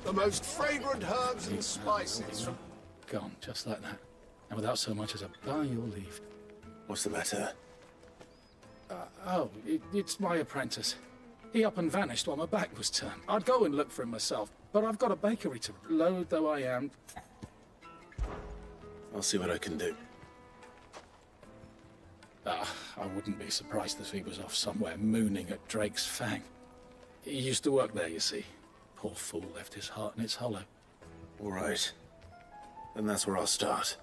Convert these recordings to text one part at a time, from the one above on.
The most fragrant herbs and spices from... Gone, just like that. And without so much as a by your leave. What's the matter? It's my apprentice. He up and vanished while my back was turned. I'd go and look for him myself, but I've got a bakery to load though I am. I'll see what I can do. I wouldn't be surprised if he was off somewhere mooning at Drake's Fang. He used to work there, you see. Poor fool left his heart in its hollow. All right. Then that's where I'll start.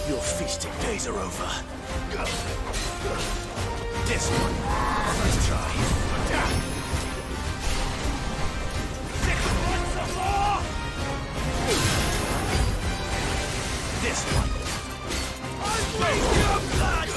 Your feasting days are over. This one. Let's try. Want some more? This one. I'll waste your blood!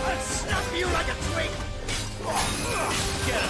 I'll snap you like a twig! Get him!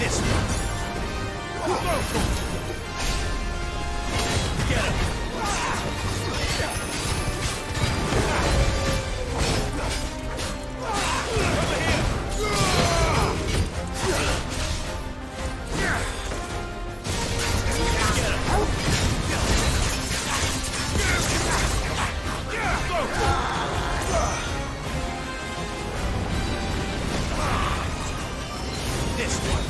This one. Get him. This one.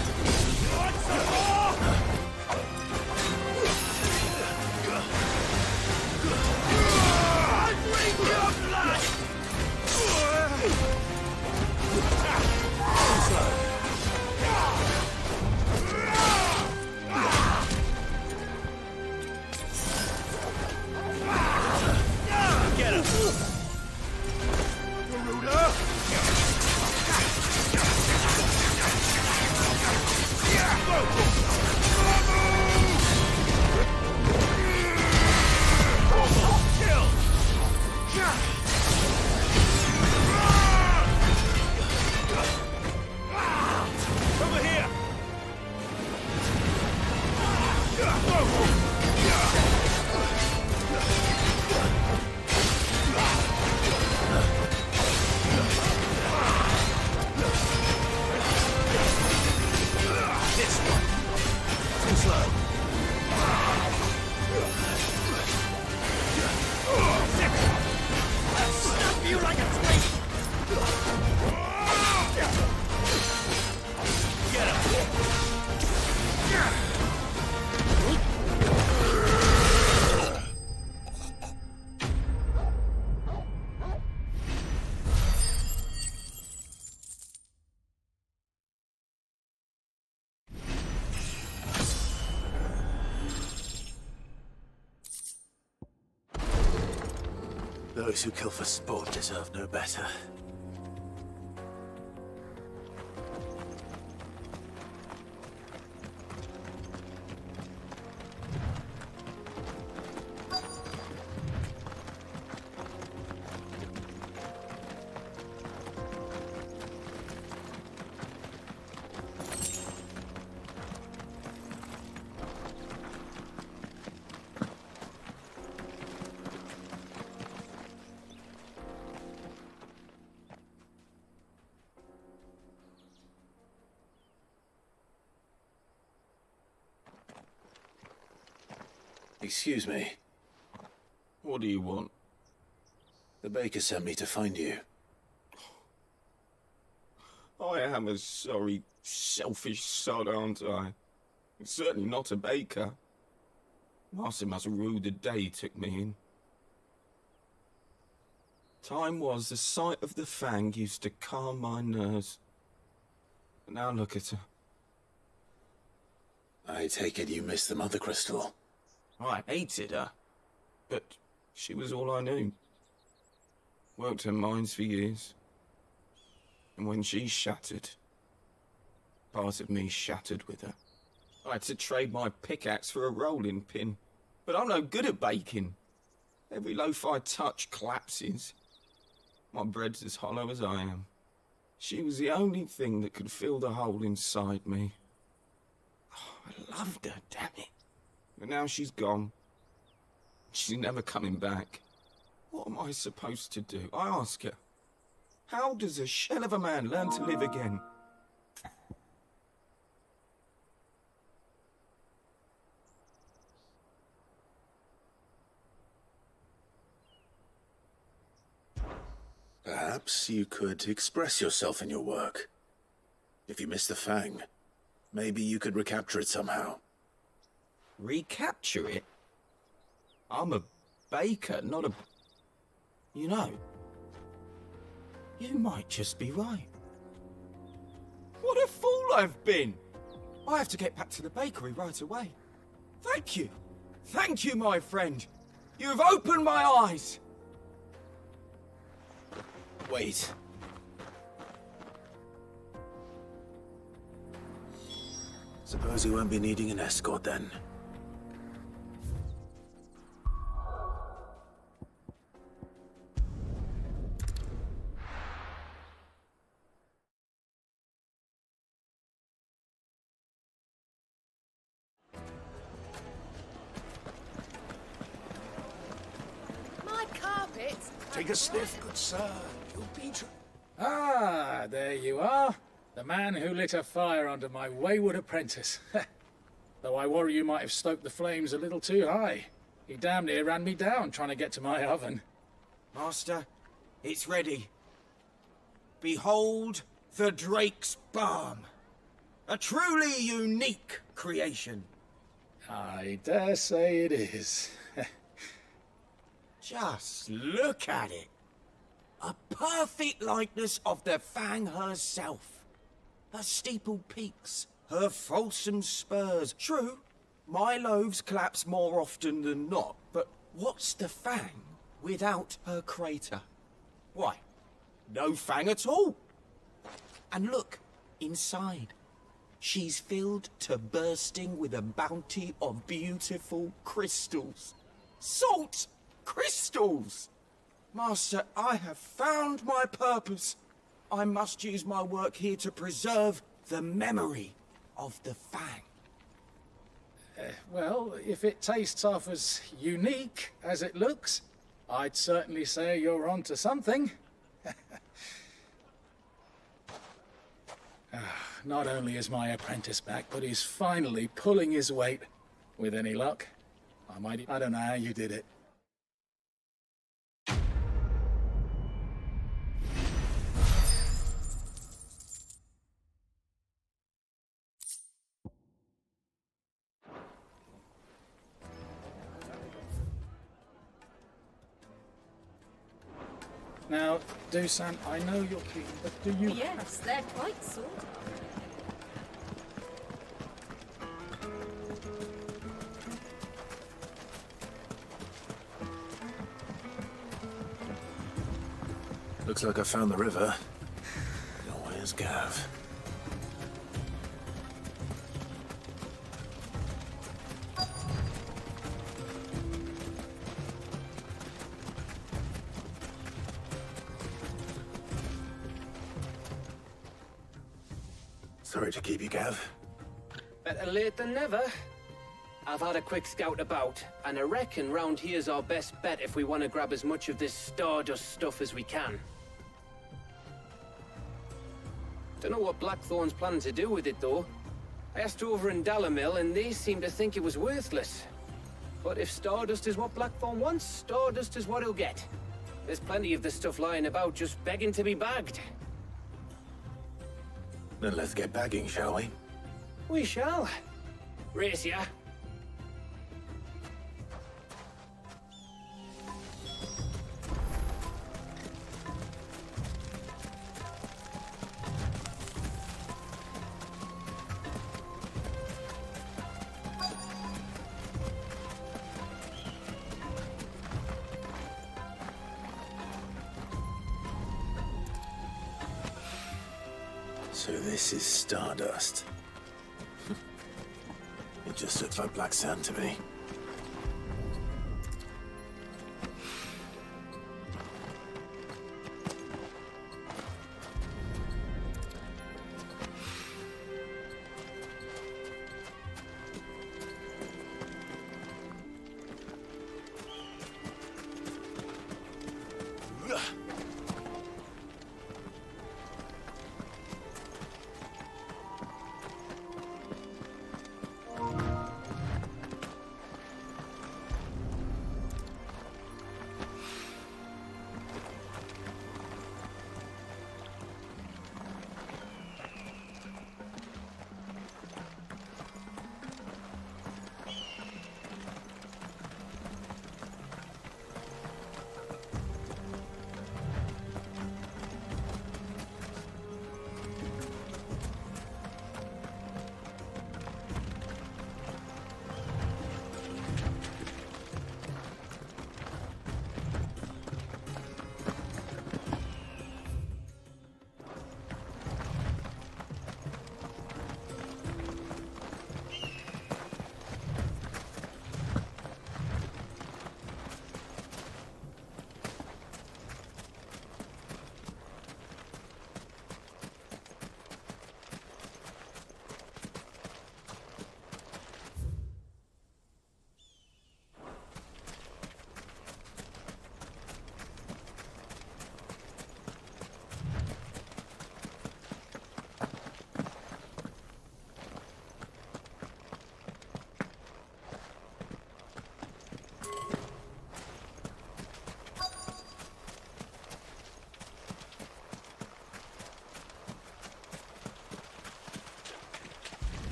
Get him. Over here! This one. Too slow. I'll snap you like a twig! Get him! Those who kill for sport deserve no better. Excuse me. What do you want? The baker sent me to find you. I am a sorry, selfish sod, aren't I? Certainly not a baker. Master must rue the day he took me in. Time was the sight of the fang used to calm my nerves. But now look at her. I take it you missed the Mother Crystal. I hated her, but she was all I knew. Worked her mines for years. And when she shattered, part of me shattered with her. I had to trade my pickaxe for a rolling pin, but I'm no good at baking. Every loaf I touch collapses. My bread's as hollow as I am. She was the only thing that could fill the hole inside me. Oh, I loved her, damn it. But now she's gone. She's never coming back. What am I supposed to do? I ask her. How does a shell of a man learn to live again? Perhaps you could express yourself in your work. If you miss the fang, maybe you could recapture it somehow. Recapture it? I'm a baker, not a... You know, you might just be right. What a fool I've been! I have to get back to the bakery right away. Thank you. Thank you, my friend. You've opened my eyes. Wait. Suppose you won't be needing an escort then. Take a sniff, good sir. You'll be... Ah, there you are. The man who lit a fire under my wayward apprentice. Though I worry you might have stoked the flames a little too high. He damn near ran me down trying to get to my oven. Master, it's ready. Behold the Drake's Balm. A truly unique creation. I dare say it is. Just look at it. A perfect likeness of the Fang herself. Her steepled peaks, her fulsome spurs. True, my loaves collapse more often than not, but what's the Fang without her crater? Why, no Fang at all. And look, inside. She's filled to bursting with a bounty of beautiful crystals. Salt crystals! Master, I have found my purpose. I must use my work here to preserve the memory of the Fang. Well, if it tastes half as unique as it looks, I'd certainly say you're onto something. Not only is my apprentice back, but he's finally pulling his weight. With any luck, I don't know how you did it. Now, Dusan, I know you're keen, but do you... Yes, they're quite sort of. Looks like I found the river. Now where's Gav? Sorry to keep you, Gav. Better late than never. I've had a quick scout about, and I reckon round here's our best bet if we want to grab as much of this Stardust stuff as we can. Don't know what Blackthorn's planning to do with it, though. I asked over in Dalamil, and they seem to think it was worthless. But if Stardust is what Blackthorn wants, Stardust is what he'll get. There's plenty of this stuff lying about, just begging to be bagged. Then let's get bagging, shall we? We shall. Race ya. So this is Stardust. It just looks like black sand to me.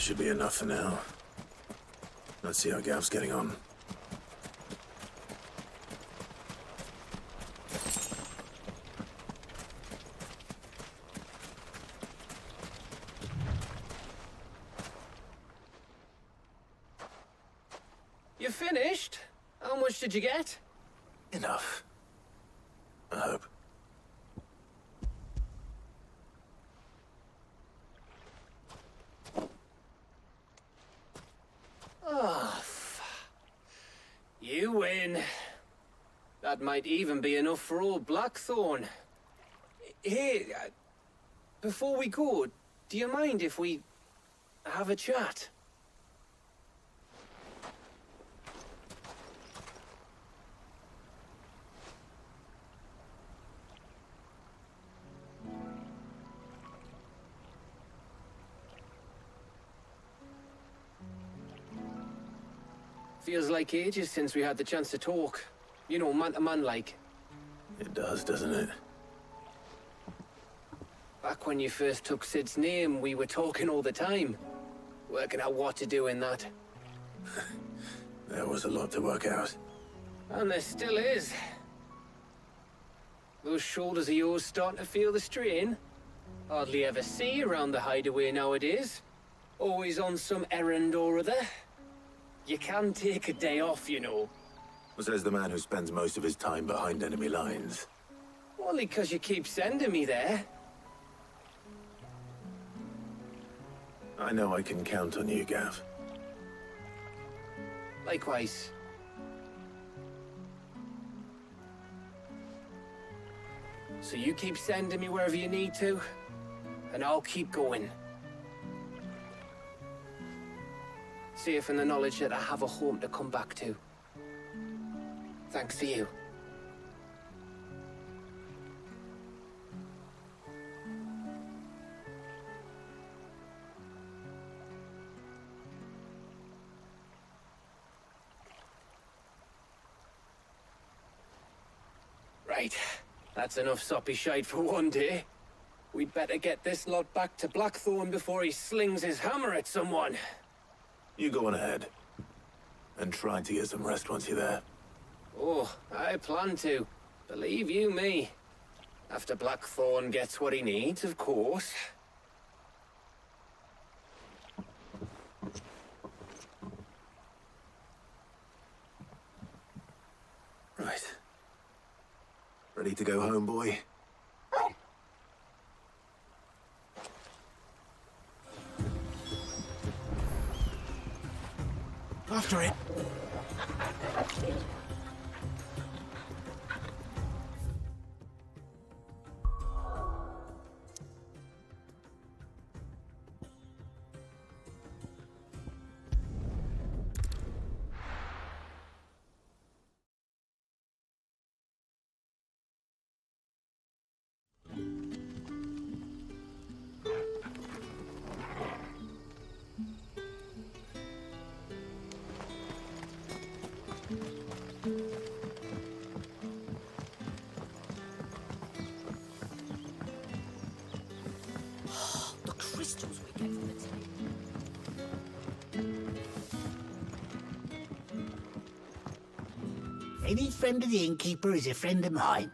That should be enough for now. Let's see how Gav's getting on. You finished? How much did you get? Enough. I hope. Oh, you win. That might even be enough for old Blackthorn. Hey, before we go, do you mind if we have a chat? Feels like ages since we had the chance to talk. You know, man to man like. It does, doesn't it? Back when you first took Sid's name, we were talking all the time. Working out what to do in that. There was a lot to work out. And there still is. Those shoulders of yours starting to feel the strain. Hardly ever see you around the hideaway nowadays. Always on some errand or other. You can take a day off, you know. Says the man who spends most of his time behind enemy lines. Only 'cause you keep sending me there. I know I can count on you, Gav. Likewise. So you keep sending me wherever you need to, and I'll keep going. Safe in the knowledge that I have a home to come back to. Thanks to you. Right. That's enough soppy shite for one day. We'd better get this lot back to Blackthorn before he slings his hammer at someone. You go on ahead. And try to get some rest once you're there. Oh, I plan to. Believe you me. After Blackthorn gets what he needs, of course. Right. Ready to go home, boy? After it. The crystals we get from the tea. Any friend of the innkeeper is a friend of mine.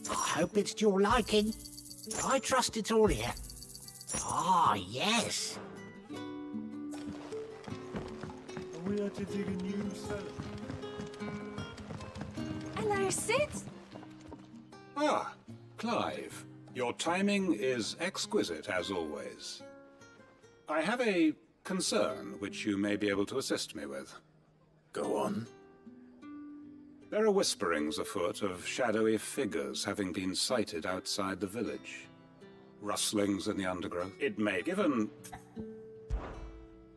I hope it's to your liking. I trust it's all here. Ah, yes. We are to dig a new cellar. Hello, Sid. Ah, Clive. Your timing is exquisite, as always. I have a concern which you may be able to assist me with. Go on. There are whisperings afoot of shadowy figures having been sighted outside the village. Rustlings in the undergrowth. It may, given...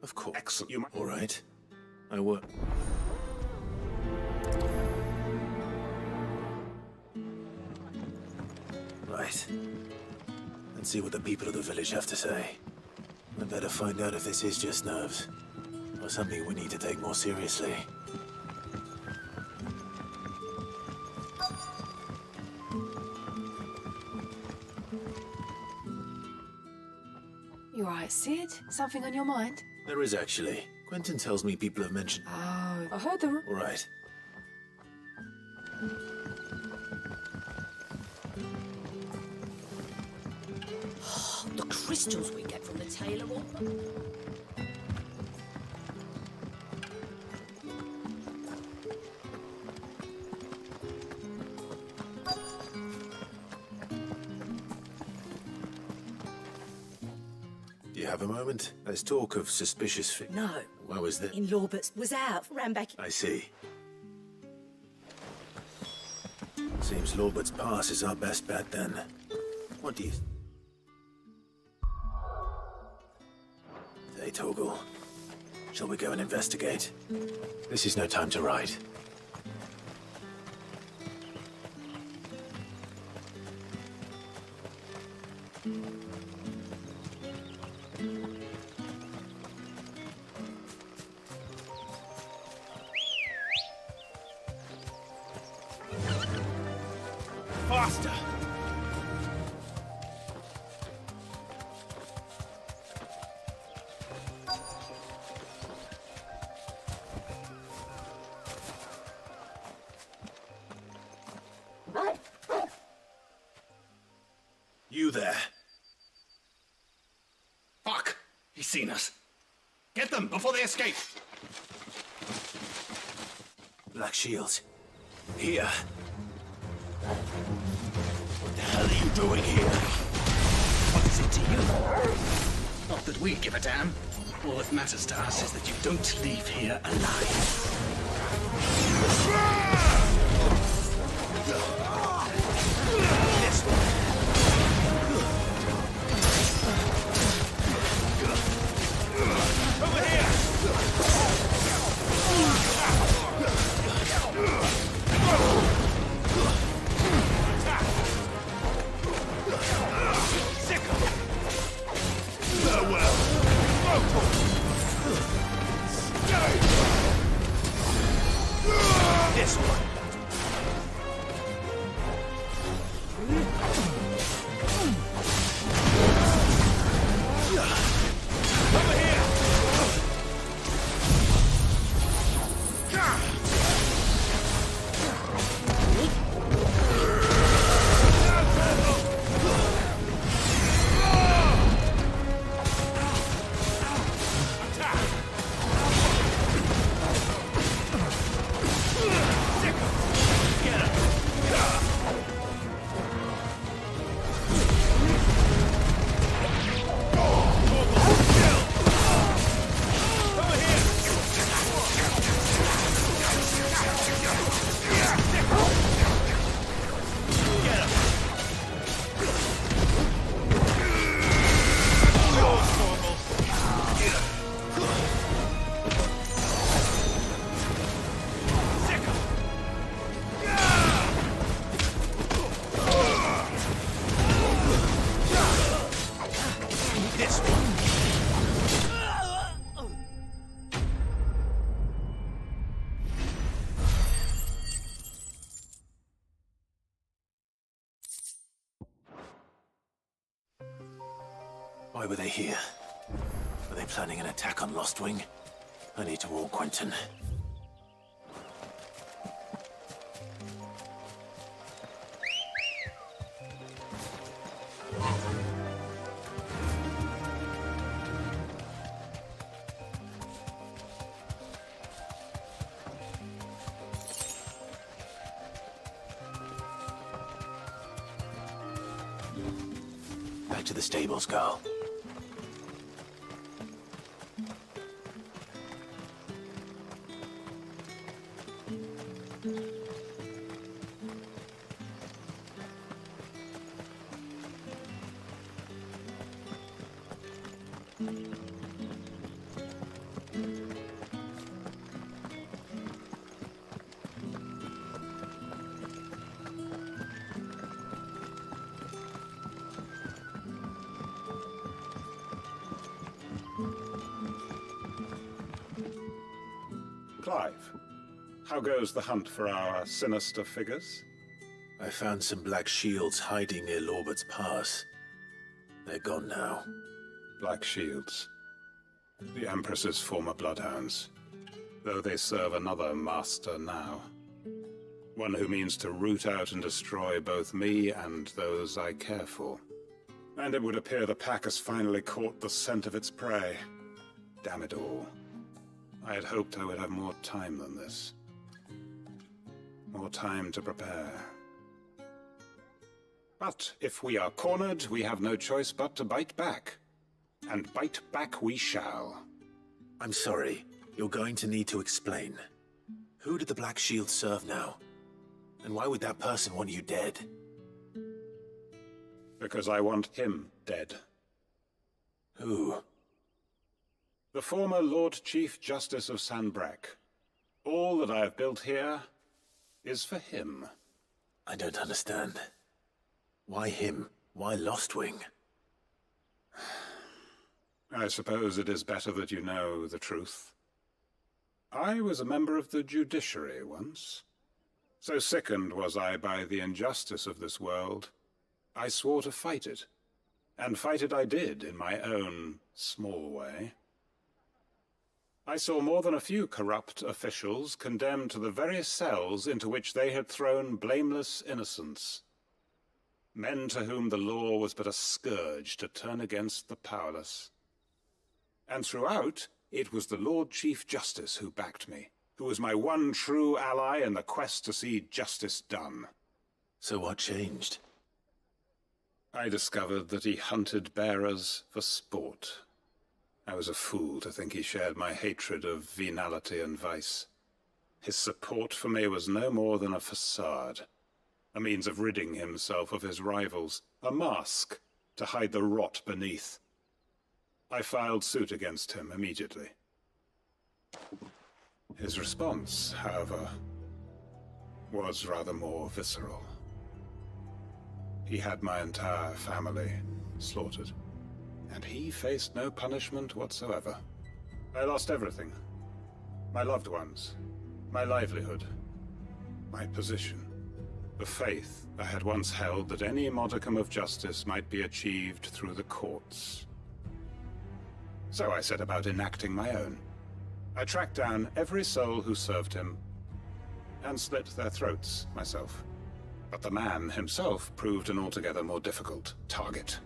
Of course. Excellent. You might... All right. I work. Right. Let's see what the people of the village have to say. I'd better find out if this is just nerves, or something we need to take more seriously. You alright, Sid? Something on your mind? There is actually. Quentin tells me people have mentioned... Oh, I heard the... All right. The crystals we get from the Taylor Water. Do you have a moment? There's talk of suspicious No. Why was that? In Lawberts was out, ran back. I see. Seems Lawbert's pass is our best bet then. What do you... Hey, Toggle. Shall we go and investigate? This is no time to write. Faster! You there. Fuck! He's seen us. Get them before they escape. Black Shields. Here. What the hell are you doing here? What is it to you? Not that we give a damn. All that matters to us is that you don't leave here alive. This way. Over here! This one. Over here! Why were they here? Were they planning an attack on Lost Wing? I need to warn Quentin. Back to the stables, girl. Clive, how goes the hunt for our sinister figures? I found some black shields hiding near Lorbert's Pass. They're gone now. Black Shields. The Empress's former bloodhounds. Though they serve another master now. One who means to root out and destroy both me and those I care for. And it would appear the pack has finally caught the scent of its prey. Damn it all. I had hoped I would have more time than this. More time to prepare. But if we are cornered, we have no choice but to bite back. And bite back we shall. I'm sorry. You're going to need to explain. Who did the Black Shield serve now? And why would that person want you dead? Because I want him dead. Who? The former Lord Chief Justice of Sanbreque. All that I have built here is for him. I don't understand. Why him? Why Lostwing? I suppose it is better that you know the truth. I was a member of the judiciary once. So sickened was I by the injustice of this world, I swore to fight it. And fight it I did, in my own small way. I saw more than a few corrupt officials condemned to the very cells into which they had thrown blameless innocents. Men to whom the law was but a scourge to turn against the powerless. And throughout, it was the Lord Chief Justice who backed me, who was my one true ally in the quest to see justice done. So what changed? I discovered that he hunted bearers for sport. I was a fool to think he shared my hatred of venality and vice. His support for me was no more than a facade, a means of ridding himself of his rivals, a mask to hide the rot beneath. I filed suit against him immediately. His response, however, was rather more visceral. He had my entire family slaughtered, and he faced no punishment whatsoever. I lost everything. My loved ones, my livelihood, my position, the faith I had once held that any modicum of justice might be achieved through the courts. So I set about enacting my own. I tracked down every soul who served him, and slit their throats myself. But the man himself proved an altogether more difficult target.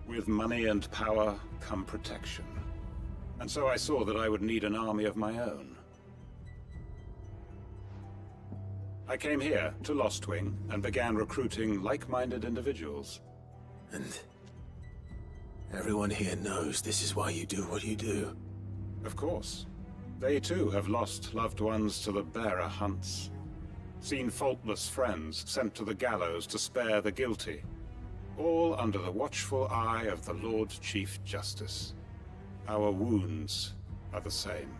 With money and power come protection. And so I saw that I would need an army of my own. I came here to Lostwing and began recruiting like-minded individuals. And everyone here knows this is why you do what you do. Of course. They too have lost loved ones to the bearer hunts. Seen faultless friends sent to the gallows to spare the guilty. All under the watchful eye of the Lord Chief Justice. Our wounds are the same.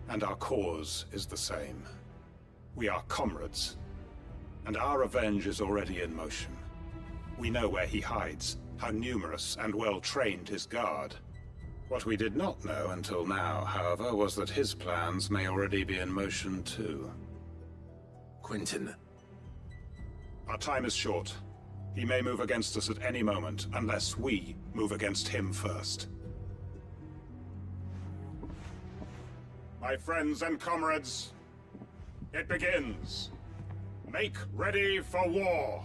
And our cause is the same. We are comrades. And our revenge is already in motion. We know where he hides, how numerous and well-trained his guard. What we did not know until now, however, was that his plans may already be in motion too. Quentin. Our time is short. He may move against us at any moment, unless we move against him first. My friends and comrades, it begins. Make ready for war.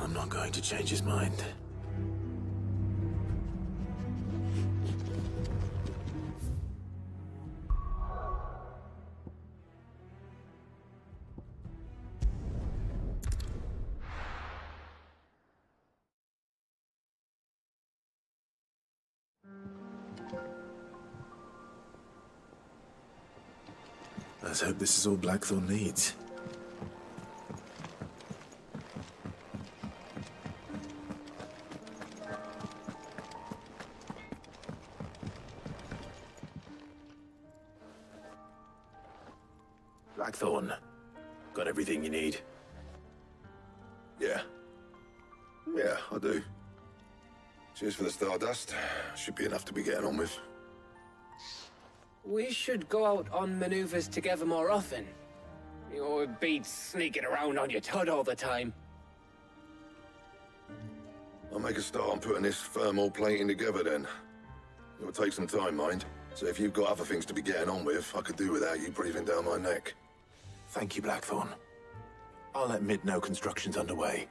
I'm not going to change his mind. Let's hope this is all Blackthorn needs. Blackthorn, got everything you need? Yeah. Yeah, I do. Cheers for the stardust. Should be enough to be getting on with. We should go out on maneuvers together more often. You know, it beats sneaking around on your tud all the time. I'll make a start on putting this thermal plating together then. It'll take some time, mind. So if you've got other things to be getting on with, I could do without you breathing down my neck. Thank you, Blackthorn. I'll let Mid know construction's underway.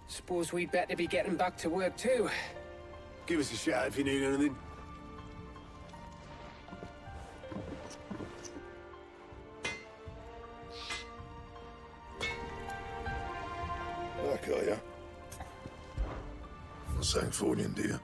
Suppose we'd better be getting back to work too. Give us a shout if you need anything. That guy, yeah? Not saying Fordian, do you?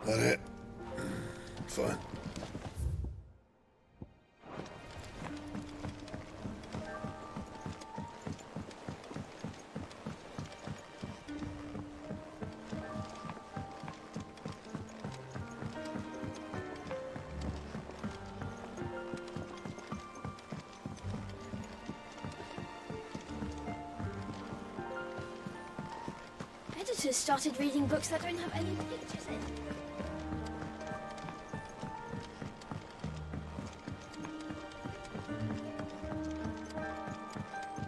That it? Fine. Editors started reading books that don't have any pictures in.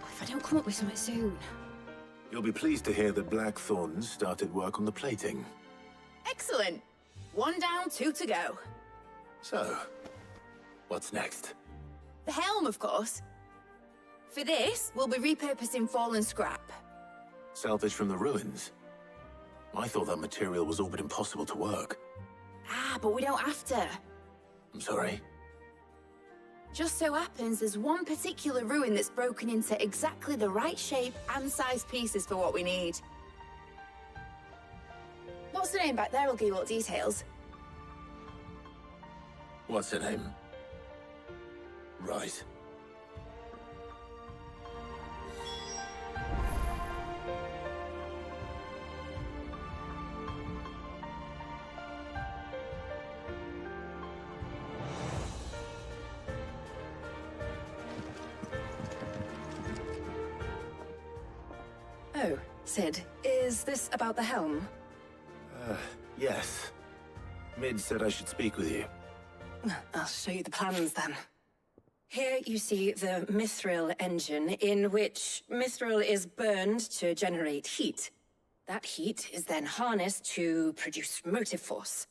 If I don't come up with something soon. You'll be pleased to hear that Blackthorn's started work on the plating. Excellent. 1 down, 2 to go. So, what's next? The helm, of course. For this, we'll be repurposing fallen scrap. Salvage from the ruins? I thought that material was all but impossible to work. Ah, but we don't have to. I'm sorry. Just so happens there's one particular ruin that's broken into exactly the right shape and size pieces for what we need. What's the name back there? I'll give you all the details. What's her name? Right. Oh, Sid, is this about the helm? Yes. Mid said I should speak with you. I'll show you the plans then. Here you see the mithril engine, in which mithril is burned to generate heat. That heat is then harnessed to produce motive force.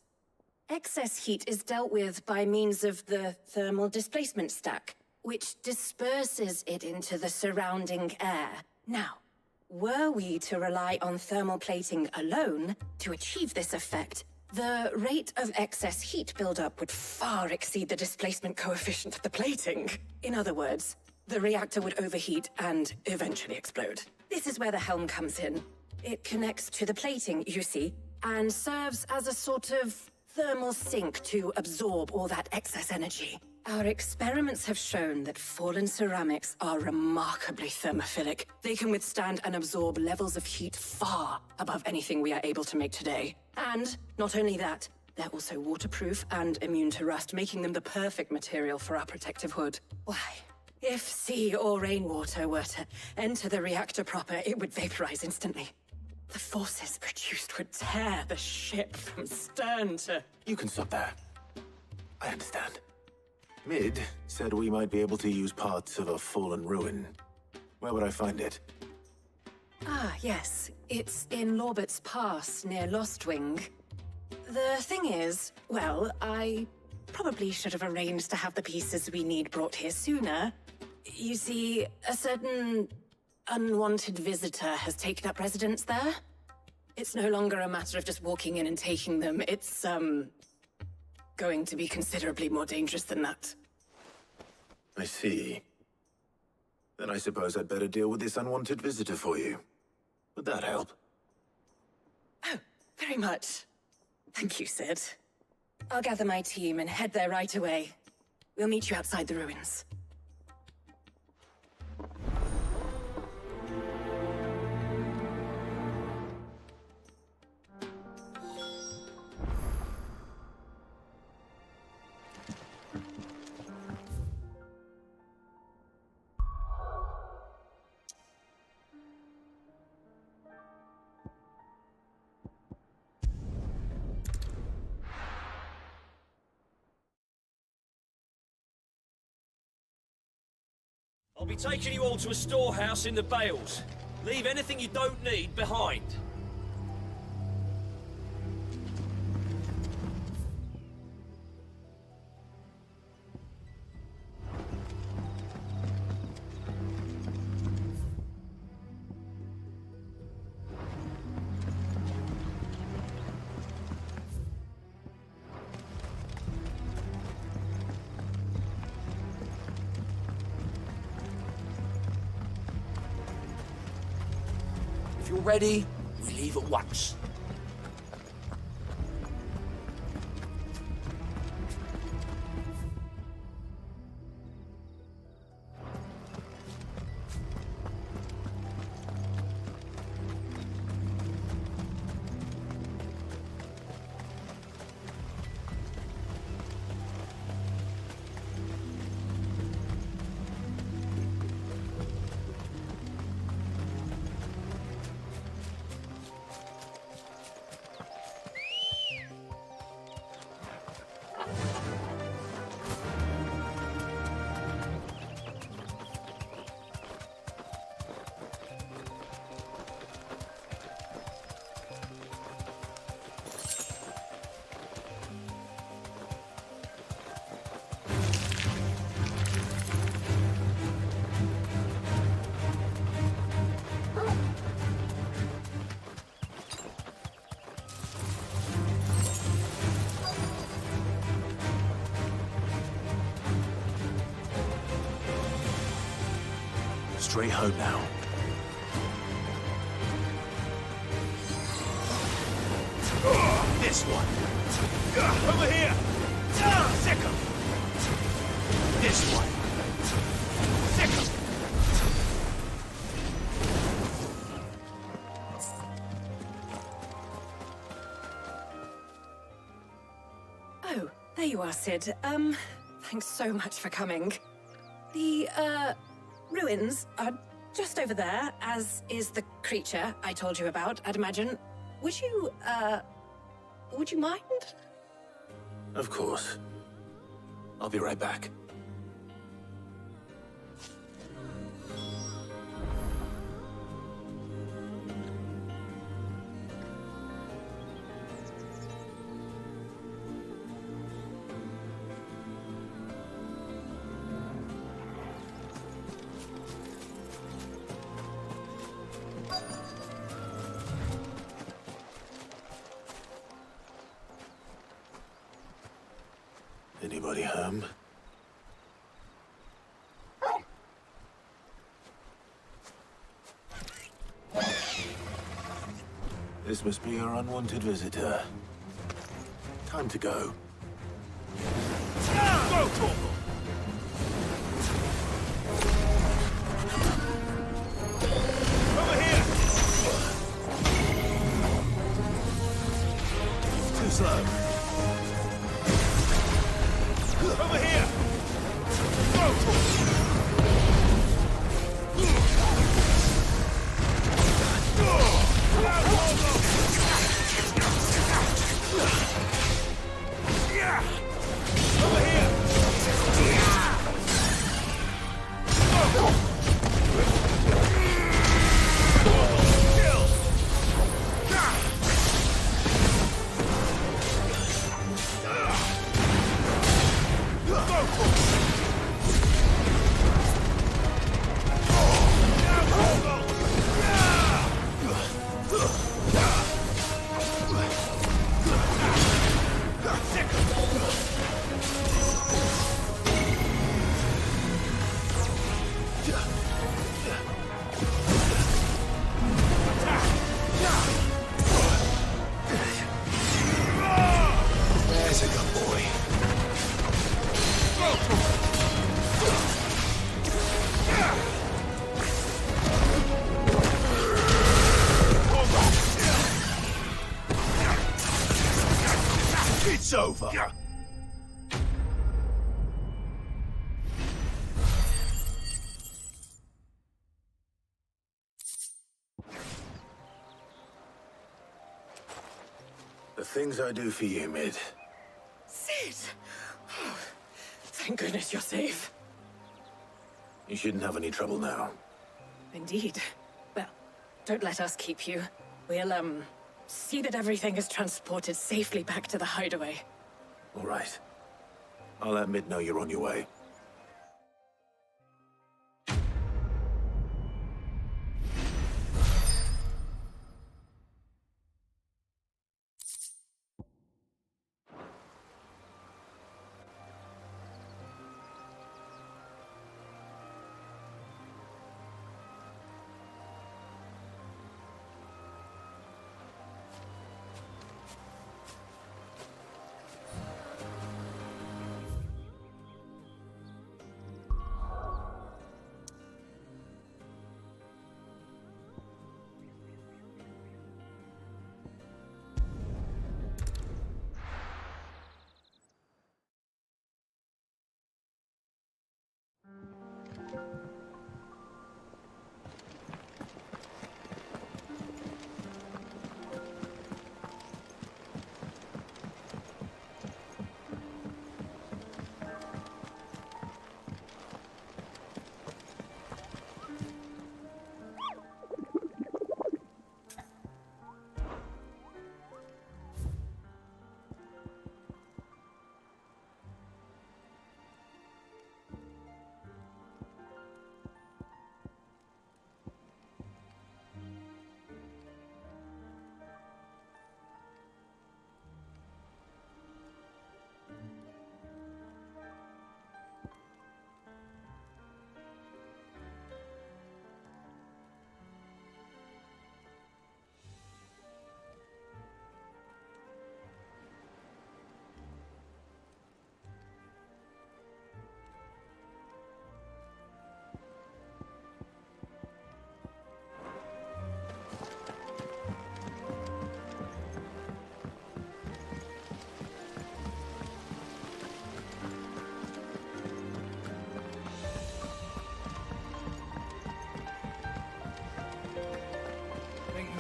Excess heat is dealt with by means of the thermal displacement stack, which disperses it into the surrounding air. Now, were we to rely on thermal plating alone to achieve this effect, the rate of excess heat buildup would far exceed the displacement coefficient of the plating. In other words, the reactor would overheat and eventually explode. This is where the helm comes in. It connects to the plating, you see, and serves as a sort of thermal sink to absorb all that excess energy. Our experiments have shown that fallen ceramics are remarkably thermophilic. They can withstand and absorb levels of heat far above anything we are able to make today. And not only that, They're also waterproof and immune to rust, making them the perfect material for our protective hood. Why? If sea or rainwater were to enter the reactor proper, it would vaporize instantly. The forces produced would tear the ship from stern to... You can stop there. I understand. Mid said we might be able to use parts of a fallen ruin. Where would I find it? Ah, yes. It's in Lorbert's Pass, near Lostwing. The thing is, well, I probably should have arranged to have the pieces we need brought here sooner. You see, a certain unwanted visitor has taken up residence there. It's no longer a matter of just walking in and taking them. It's, going to be considerably more dangerous than that. I see. Then I suppose I'd better deal with this unwanted visitor for you. Would that help? Oh, very much. Thank you, Sid. I'll gather my team and head there right away. We'll meet you outside the ruins. I'll be taking you all to a storehouse in the Bales. Leave anything you don't need behind. If you're ready, we leave at once. Straight home now. This one. Over here. Sick 'em. This one. Sick 'em. Oh, there you are, Sid. Thanks so much for coming. The, ruins are just over there, as is the creature I told you about, I'd imagine. Would you mind? Of course. I'll be right back. Anybody home? This must be our unwanted visitor. Time to go. Go, Corporal! Over here! Too slow. The things I do for you, Mid. Sid! Oh, thank goodness you're safe. You shouldn't have any trouble now. Indeed. Well, don't let us keep you. We'll, see that everything is transported safely back to the hideaway. All right. I'll let Mid know you're on your way.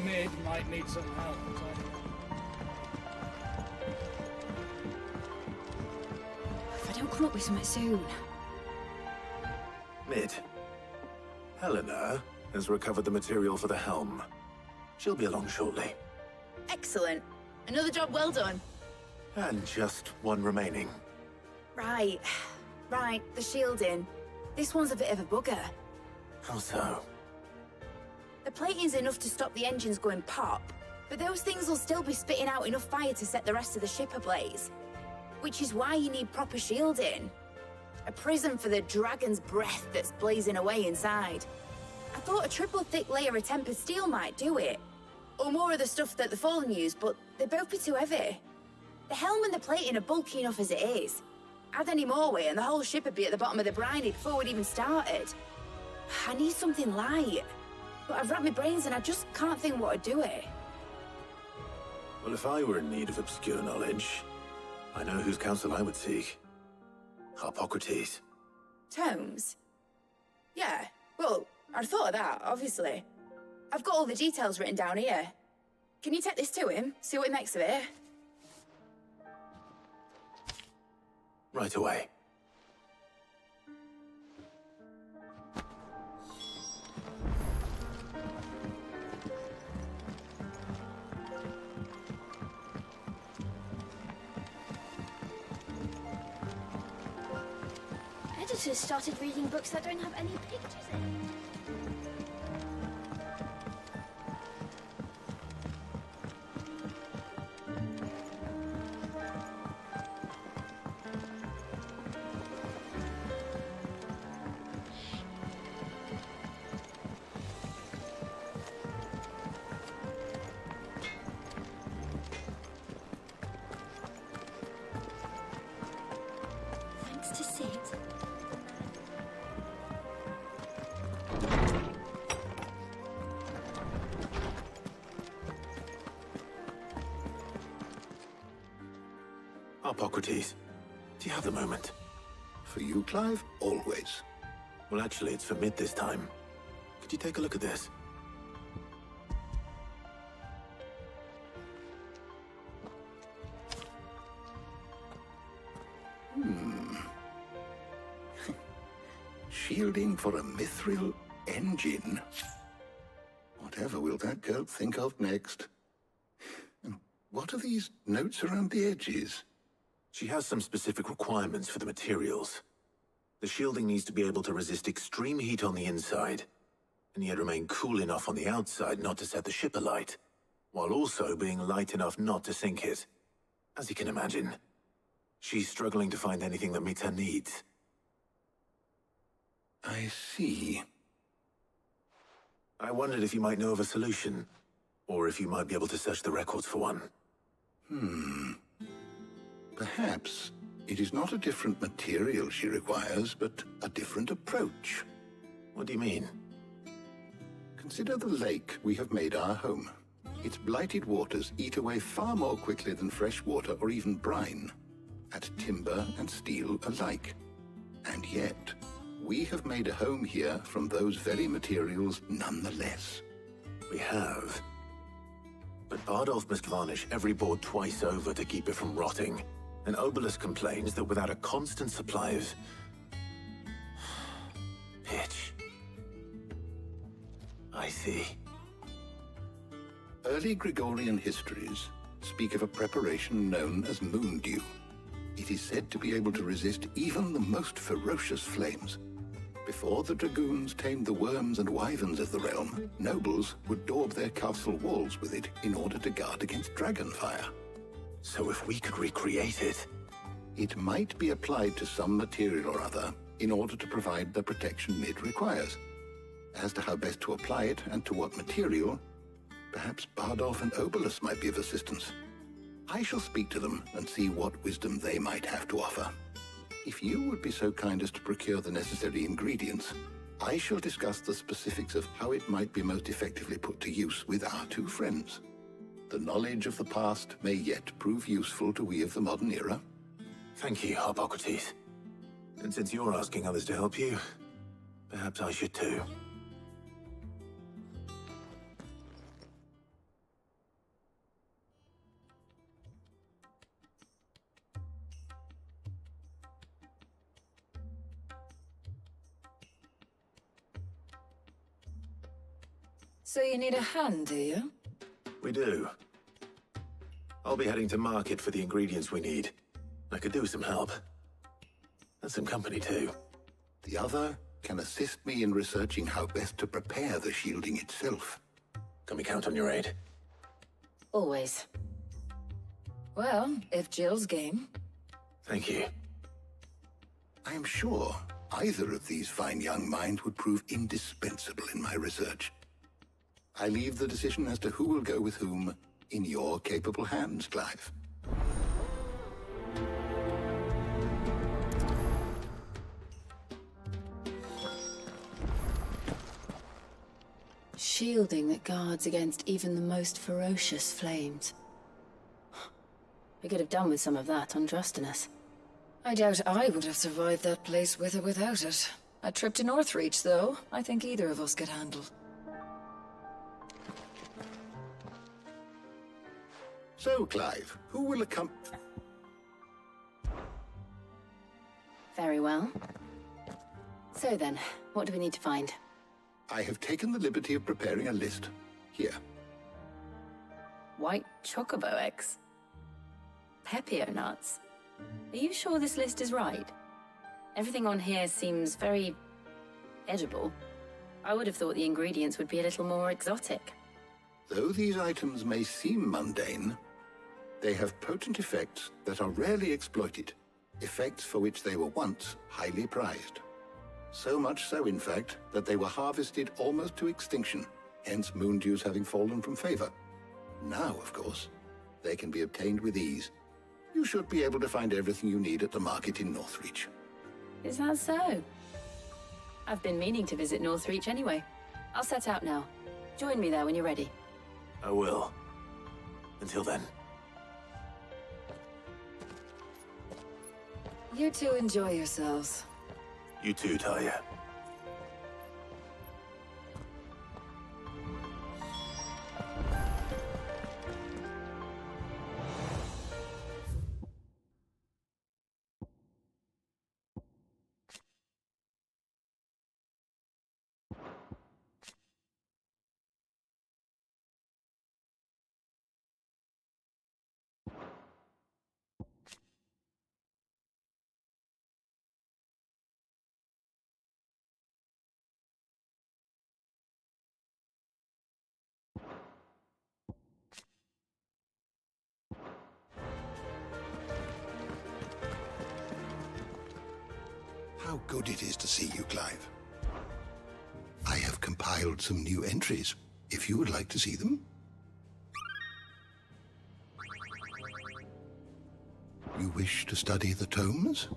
Mid might need some help. If I don't come up with something soon. Mid. Helena has recovered the material for the helm. She'll be along shortly. Excellent. Another job well done. And just one remaining. Right. Right, the shielding. This one's a bit of a bugger. How so? The plating's enough to stop the engines going pop, but those things will still be spitting out enough fire to set the rest of the ship ablaze. Which is why you need proper shielding. A prison for the dragon's breath that's blazing away inside. I thought a triple thick layer of tempered steel might do it. Or more of the stuff that the Fallen use, but they'd both be too heavy. The helm and the plating are bulky enough as it is. Add any more weight and the whole ship would be at the bottom of the briny before we'd even started. I need something light. But I've racked my brains and I just can't think what to do it. Well, if I were in need of obscure knowledge, I know whose counsel I would seek. Hippocrates. Tomes? Yeah, well, I'd thought of that, obviously. I've got all the details written down here. Can you take this to him, see what he makes of it? Right away. Editors started reading books that don't have any pictures in it. Thanks to Sid. Hippocrates, do you have the moment? For you, Clive? Always. Well, actually, it's for Mid this time. Could you take a look at this? Shielding for a mithril engine? Whatever will that girl think of next? And what are these notes around the edges? She has some specific requirements for the materials. The shielding needs to be able to resist extreme heat on the inside, and yet remain cool enough on the outside not to set the ship alight, while also being light enough not to sink it. As you can imagine, she's struggling to find anything that meets her needs. I see. I wondered if you might know of a solution, or if you might be able to search the records for one. Perhaps it is not a different material she requires, but a different approach. What do you mean? Consider the lake we have made our home. Its blighted waters eat away far more quickly than fresh water or even brine, at timber and steel alike. And yet, we have made a home here from those very materials nonetheless. We have. But Bardolph must varnish every board twice over to keep it from rotting. And Obelus complains that without a constant supply of pitch. I see. Early Gregorian histories speak of a preparation known as moon dew. It is said to be able to resist even the most ferocious flames. Before the dragoons tamed the worms and wyverns of the realm, nobles would daub their castle walls with it in order to guard against dragon fire. So if we could recreate it... It might be applied to some material or other in order to provide the protection Mid requires. As to how best to apply it and to what material, perhaps Bardolph and Obelus might be of assistance. I shall speak to them and see what wisdom they might have to offer. If you would be so kind as to procure the necessary ingredients, I shall discuss the specifics of how it might be most effectively put to use with our two friends. The knowledge of the past may yet prove useful to we of the modern era. Thank you, Hippocrates. And since you're asking others to help you, perhaps I should too. So you need a hand, do you? We do. I'll be heading to market for the ingredients we need. I could do with some help. And some company, too. The other can assist me in researching how best to prepare the shielding itself. Can we count on your aid? Always. Well, if Jill's game. Thank you. I am sure either of these fine young minds would prove indispensable in my research. I leave the decision as to who will go with whom in your capable hands, Clive. Shielding that guards against even the most ferocious flames. We could have done with some of that on Drustinus. I doubt I would have survived that place with or without it. A trip to Northreach, though, I think either of us could handle. So, Clive, who will accompany... Very well. So then, what do we need to find? I have taken the liberty of preparing a list. Here. White chocobo eggs. Pepio nuts. Are you sure this list is right? Everything on here seems very... edible. I would have thought the ingredients would be a little more exotic. Though these items may seem mundane, they have potent effects that are rarely exploited, effects for which they were once highly prized. So much so, in fact, that they were harvested almost to extinction, hence moondews having fallen from favor. Now, of course, they can be obtained with ease. You should be able to find everything you need at the market in Northreach. Is that so? I've been meaning to visit Northreach anyway. I'll set out now. Join me there when you're ready. I will. Until then. You two enjoy yourselves. You too, Talia. how good it is to see you, Clive. I have compiled some new entries, if you would like to see them. You wish to study the tomes?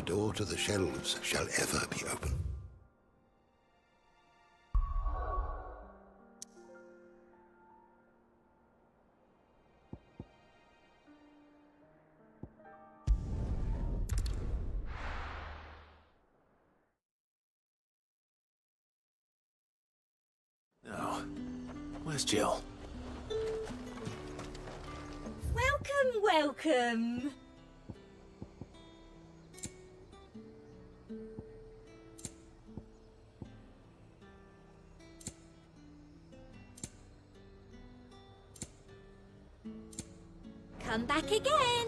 the door to the shelves shall ever be open. Now, where's Jill? Welcome, welcome. Come back again.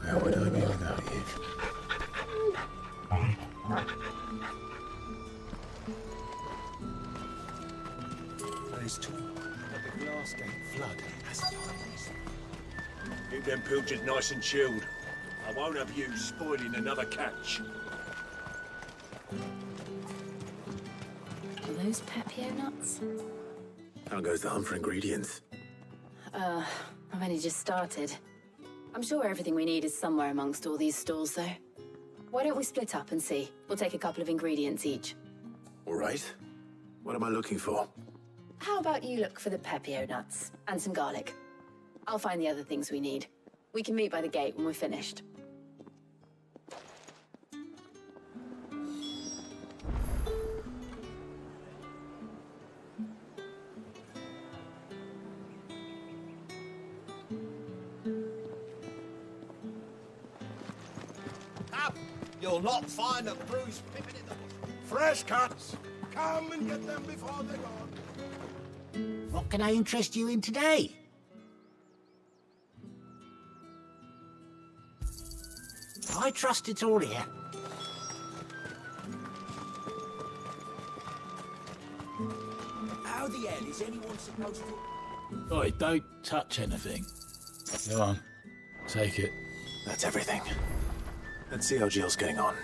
Where would I be without you? There's talk that the glass gate flood has died. Keep them pilchards nice and chilled. I won't have you spoiling another catch. Are those Pepio nuts? How goes the hunt for ingredients? I've only just started. I'm sure everything we need is somewhere amongst all these stalls, though. Why don't we split up and see? We'll take a couple of ingredients each. All right. What am I looking for? How about you look for the Pepio nuts and some garlic? I'll find the other things we need. We can meet by the gate when we're finished. You'll not find a bruised pippin in the bush. Fresh cuts! Come and get them before they're gone. What can I interest you in today? I trust it's all here. How the hell is anyone supposed to... Oi, don't touch anything. Go on, take it. That's everything. Let's see how Jill's getting on.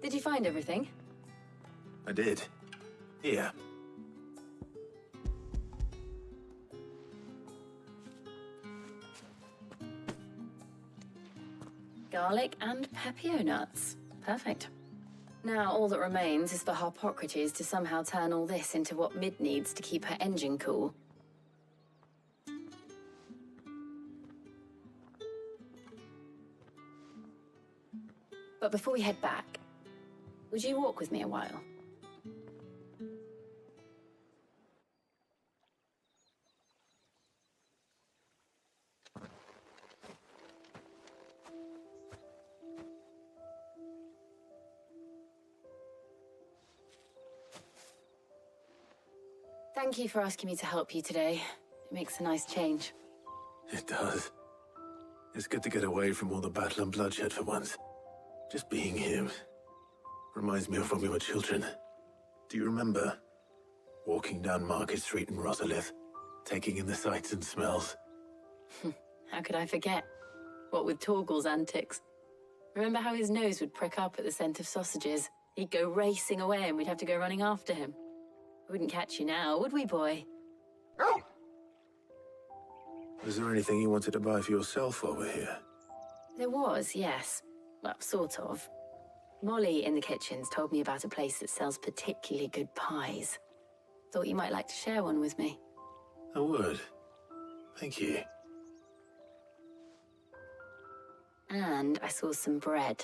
Did you find everything? I did. Here. Garlic and Pepio nuts. Perfect. Now, all that remains is for Harpocrates to somehow turn all this into what Mid needs to keep her engine cool. But before we head back, would you walk with me a while? Thank you for asking me to help you today. It makes a nice change. It does. It's good to get away from all the battle and bloodshed for once. Just being here reminds me of when we were children. Do you remember? Walking down Market Street in Rosalith, taking in the sights and smells. How could I forget? What with Torgal's antics. Remember how his nose would prick up at the scent of sausages? He'd go racing away and we'd have to go running after him. We wouldn't catch you now, would we, boy? Was there anything you wanted to buy for yourself while we're here? There was, yes. Well, sort of. Molly in the kitchens told me about a place that sells particularly good pies. Thought you might like to share one with me. I would. Thank you. And I saw some bread.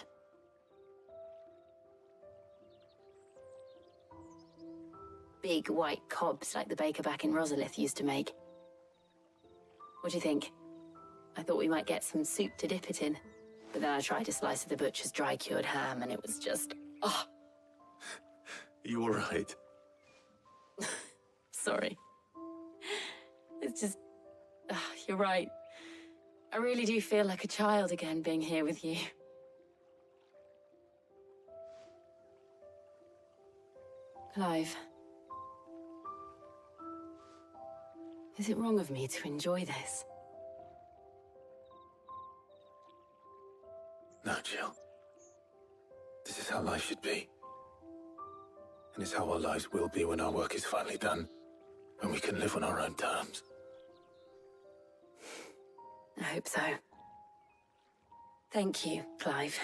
Big white cobs like the baker back in Rosalith used to make. What do you think? I thought we might get some soup to dip it in. But then I tried a slice of the butcher's dry-cured ham and it was just... oh! You all right? Sorry. It's just... you're right. I really do feel like a child again being here with you. Clive. Is it wrong of me to enjoy this? life should be. And it's how our lives will be when our work is finally done. When we can live on our own terms. I hope so. Thank you, Clive.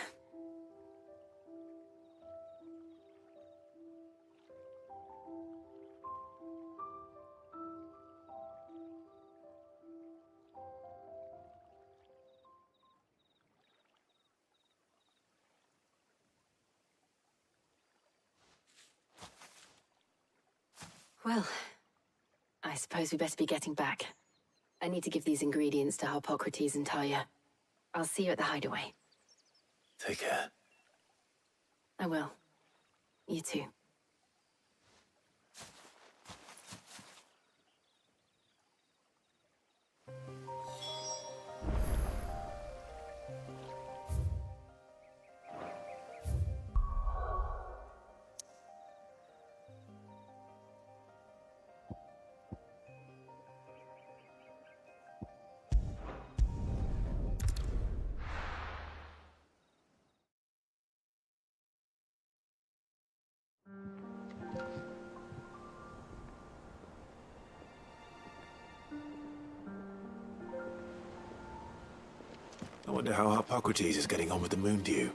Well, I suppose we best be getting back. I need to give these ingredients to Harpocrates and Talia. I'll see you at the hideaway. Take care. I will. You too. I wonder how Harpocrates is getting on with the moon dew.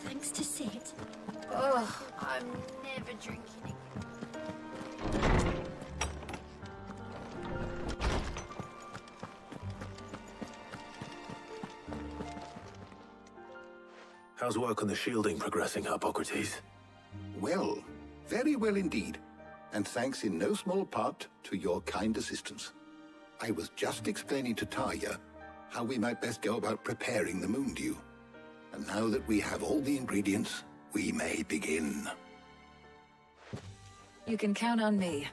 Thanks to Sid. Oh, I'm never drinking again. How's work on the shielding progressing, Harpocrates? Well, very well indeed. And thanks in no small part to your kind assistance. I was just explaining to Talia how we might best go about preparing the moon dew. And now that we have all the ingredients, we may begin. You can count on me.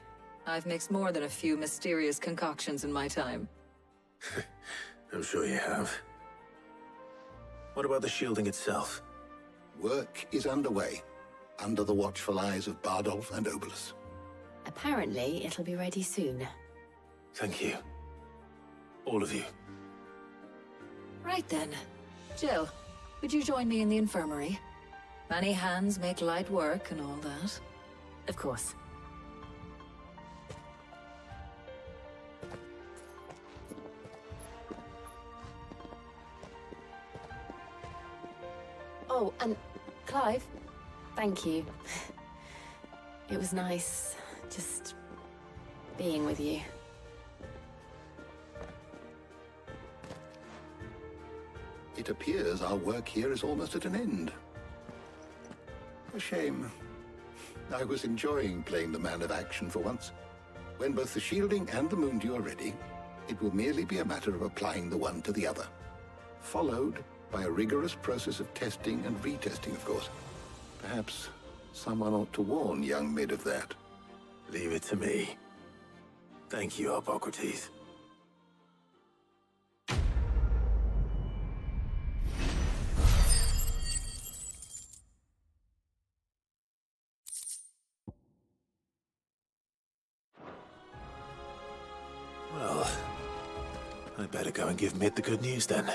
I've mixed more than a few mysterious concoctions in my time. I'm sure you have. What about the shielding itself? Work is underway, under the watchful eyes of Bardolph and Obolus. Apparently, it'll be ready soon. Thank you. All of you. Right then. Jill, would you join me in the infirmary? Many hands make light work and all that. Of course. Oh, and Clive, thank you. It was nice, just being with you. It appears our work here is almost at an end. A shame. I was enjoying playing the man of action for once. When both the shielding and the moon dew are ready, it will merely be a matter of applying the one to the other. Followed by a rigorous process of testing and retesting, of course. Perhaps someone ought to warn young Mid of that. Leave it to me. Thank you, Harpocrates. Well, I'd better go and give Mid the good news then.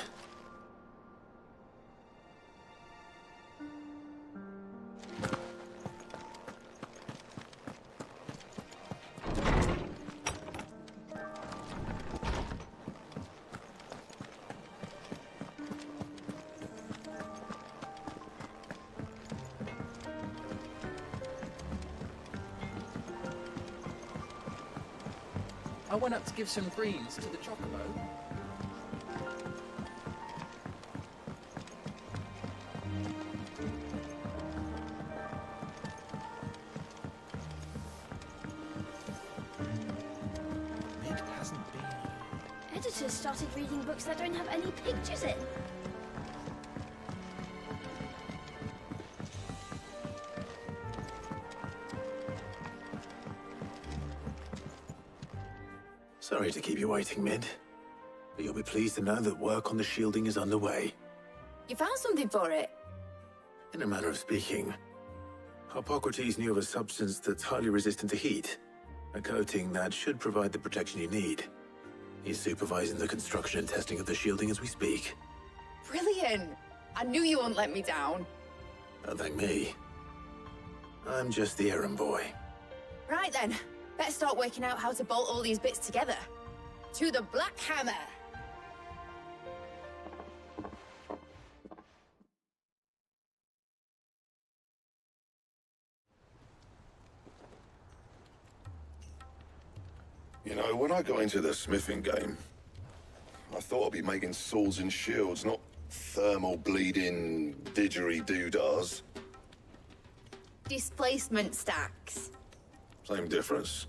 I went up to give some greens to the chocobo. Mid hasn't been. Editors started reading books that don't have any pictures in. Sorry to keep you waiting, Mid. But you'll be pleased to know that work on the shielding is underway. You found something for it? In a manner of speaking, Harpocrates knew of a substance that's highly resistant to heat. A coating that should provide the protection you need. He's supervising the construction and testing of the shielding as we speak. Brilliant! I knew you wouldn't let me down. Don't thank me. I'm just the errand boy. Right then, better start working out how to bolt all these bits together. To the Black Hammer! You know, when I got into the smithing game, I thought I'd be making swords and shields, not thermal bleeding didgeridoo-dahs. Displacement stacks. Same difference.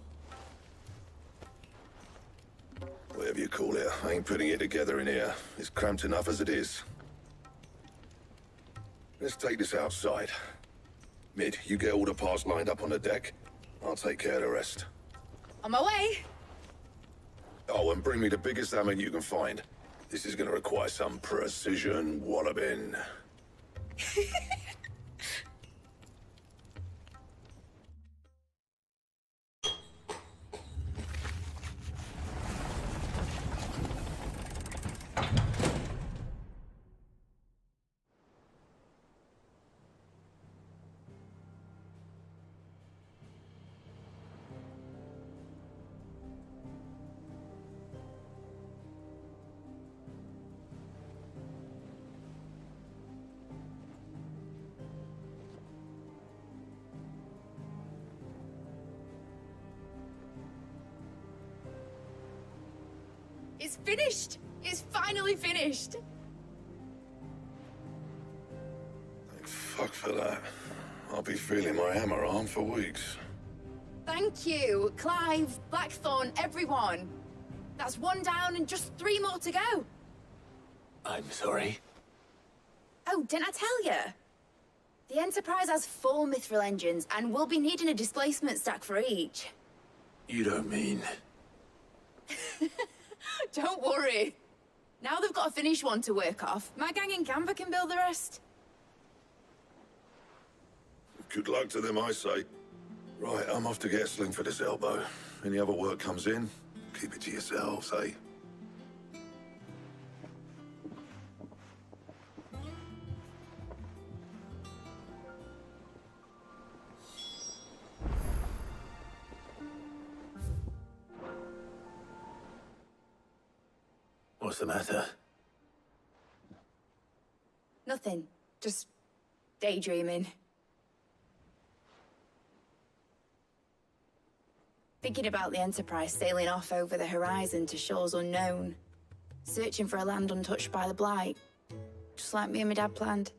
Whatever you call it, I ain't putting it together in here. It's cramped enough as it is. Let's take this outside. Mid, you get all the parts lined up on the deck. I'll take care of the rest. On my way! Oh, and bring me the biggest hammer you can find. This is gonna require some precision walloping. It's finished! It's finally finished! Thank fuck for that. I'll be feeling my hammer arm for weeks. Thank you, Clive, Blackthorn, everyone. That's one down and just 3 more to go. I'm sorry. Oh, didn't I tell you? The Enterprise has 4 mithril engines, and we'll be needing a displacement stack for each. You don't mean... Don't worry. Now they've got a finished one to work off. My gang in Canva can build the rest. Good luck to them, I say. Right, I'm off to get a sling for this elbow. Any other work comes in, keep it to yourselves, eh? What's the matter? Nothing. Just daydreaming. Thinking about the Enterprise sailing off over the horizon to shores unknown. Searching for a land untouched by the Blight. Just like me and my dad planned.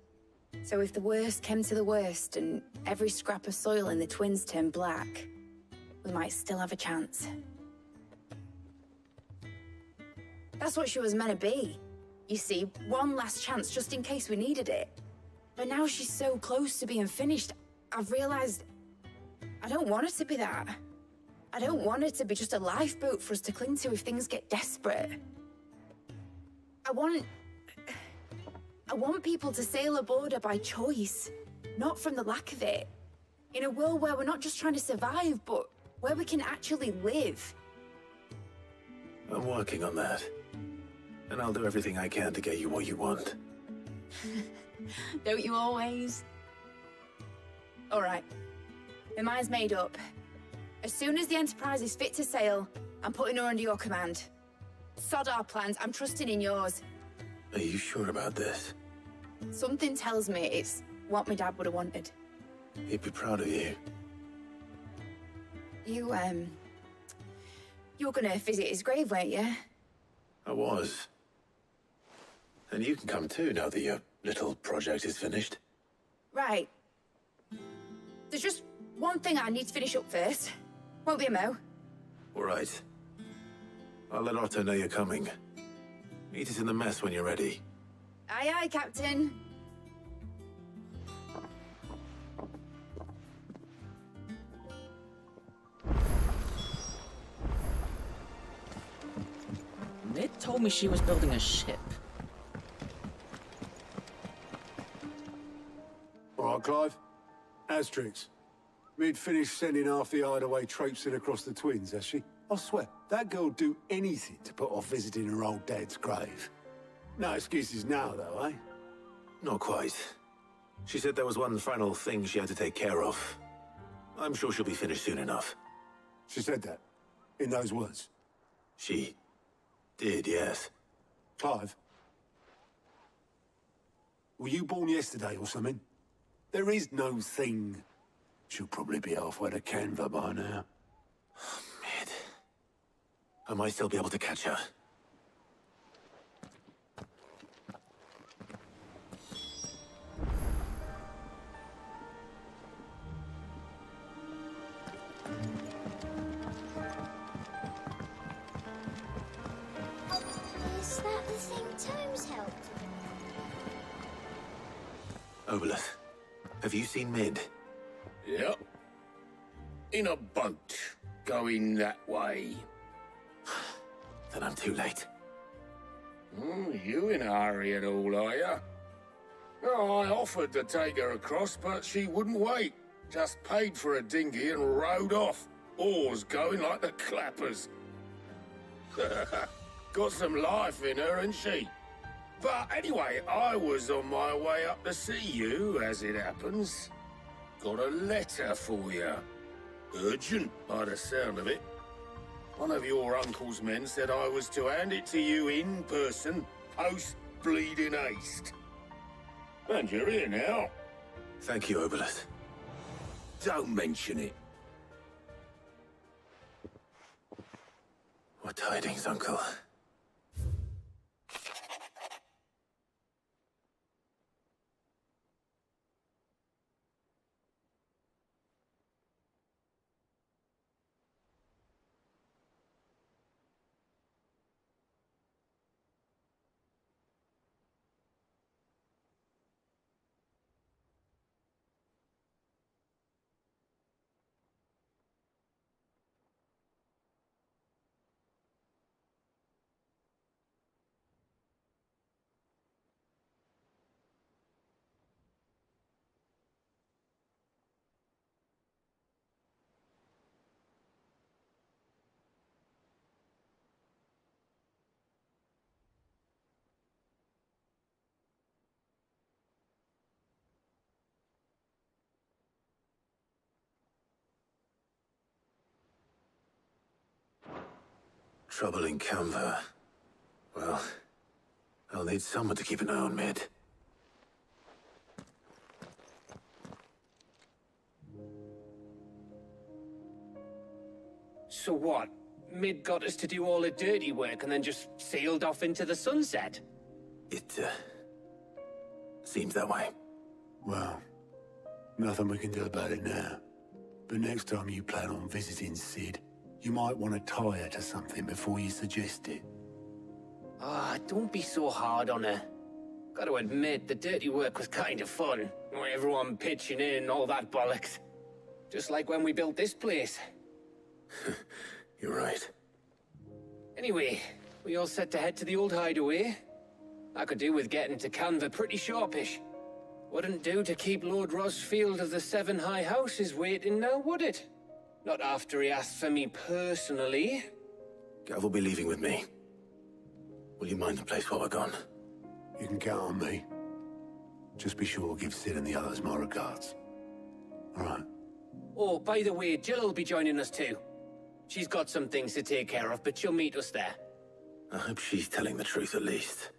So if the worst came to the worst and every scrap of soil in the Twins turned black, we might still have a chance. That's what she was meant to be. You see, one last chance just in case we needed it. But now she's so close to being finished, I've realized I don't want it to be that. I don't want it to be just a lifeboat for us to cling to if things get desperate. I want people to sail aboard her by choice, not from the lack of it. In a world where we're not just trying to survive, but where we can actually live. I'm working on that. And I'll do everything I can to get you what you want. Don't you always? All right. My mind's made up. As soon as the Enterprise is fit to sail, I'm putting her under your command. Sod our plans, I'm trusting in yours. Are you sure about this? Something tells me it's what my dad would have wanted. He'd be proud of you. You were gonna visit his grave, weren't you? I was. And you can come too, now that your little project is finished. Right. There's just one thing I need to finish up first. Won't be a mo. All right. I'll let Otto know you're coming. Meet us in the mess when you're ready. Aye, aye, Captain. Nid told me she was building a ship. All right, Clive. Asterix. Mid finished sending half the Hideaway traipsing across the Twins, has she? I swear. That girl'd do anything to put off visiting her old dad's grave. No excuses now, though, eh? Not quite. She said there was one final thing she had to take care of. I'm sure she'll be finished soon enough. She said that? In those words? She did, yes. Clive? Were you born yesterday or something? There is no thing. She'll probably be halfway to Canva by now. Mid. I might still be able to catch her. Is that the thing Tomes helped? Obolus, have you seen Mid? Yep. In a boat, going that way. Then I'm too late. You in a hurry at all, are you? Oh, I offered to take her across, but she wouldn't wait. Just paid for a dinghy and rowed off. Oars going like the clappers. Got some life in her, ain't she? But anyway, I was on my way up to see you, as it happens. Got a letter for you. Urgent, by the sound of it. One of your uncle's men said I was to hand it to you in person, post-bleeding haste. And you're here now. Thank you, Obolus. Don't mention it. What tidings, Uncle? Trouble in Canva. Well, I'll need someone to keep an eye on Mid. So what? Mid got us to do all the dirty work and then just sailed off into the sunset? It, seems that way. Well, nothing we can do about it now. But next time you plan on visiting Sid, you might want to tie her to something before you suggest it. Ah, don't be so hard on her. Got to admit, the dirty work was kind of fun. Everyone pitching in, all that bollocks. Just like when we built this place. You're right. Anyway, we all set to head to the old hideaway. I could do with getting to Canva pretty sharpish. Wouldn't do to keep Lord Rosfield of the Seven High Houses waiting now, would it? Not after he asked for me personally. Gav will be leaving with me. Will you mind the place while we're gone? You can count on me. Just be sure to give Sid and the others my regards. All right. Oh, by the way, Jill will be joining us too. She's got some things to take care of, but she'll meet us there. I hope she's telling the truth at least.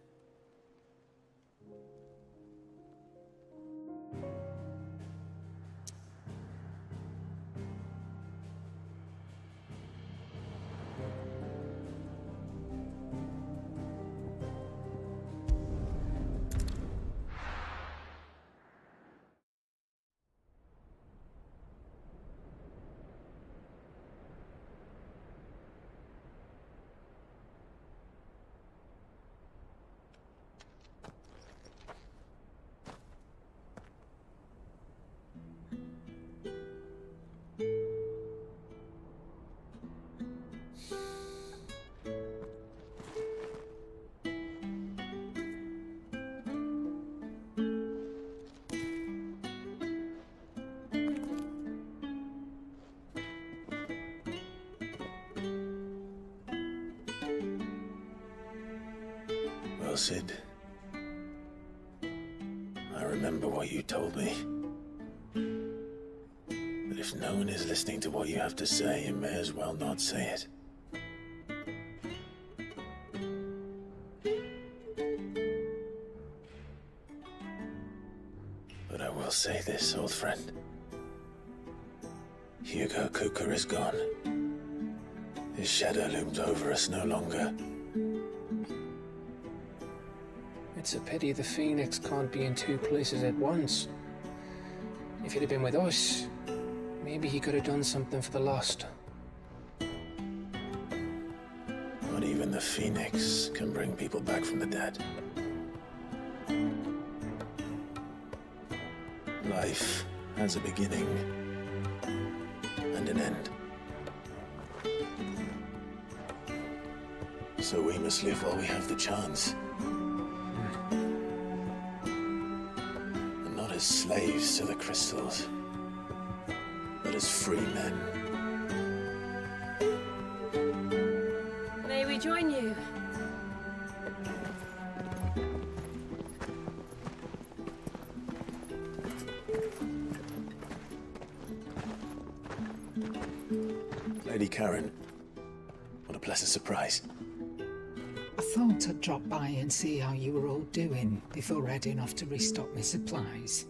Well, Sid, I remember what you told me. But if no one is listening to what you have to say, you may as well not say it. But I will say this, old friend. Hugo Cooker is gone. His shadow looms over us no longer. It's a pity the Phoenix can't be in two places at once. If he'd have been with us, maybe he could have done something for the lost. Not even the Phoenix can bring people back from the dead. Life has a beginning and an end. So we must live while we have the chance. And not as slaves to the crystals, but as free men. May we join you? Lady Karen, what a pleasant surprise. I thought I'd drop by and see how you were all doing before heading off to restock my supplies.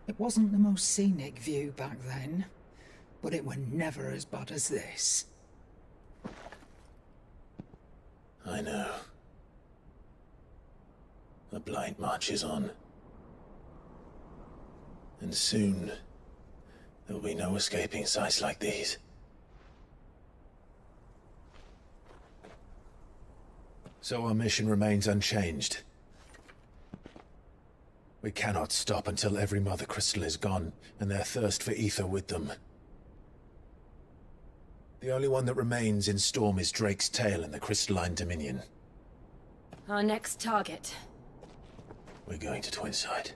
It wasn't the most scenic view back then, but it were never as bad as this. I know. The Blight marches on. And soon, there'll be no escaping sights like these. So our mission remains unchanged. We cannot stop until every Mother Crystal is gone, and their thirst for ether with them. The only one that remains in Storm is Drake's Tail in the Crystalline Dominion. Our next target. We're going to Twinside.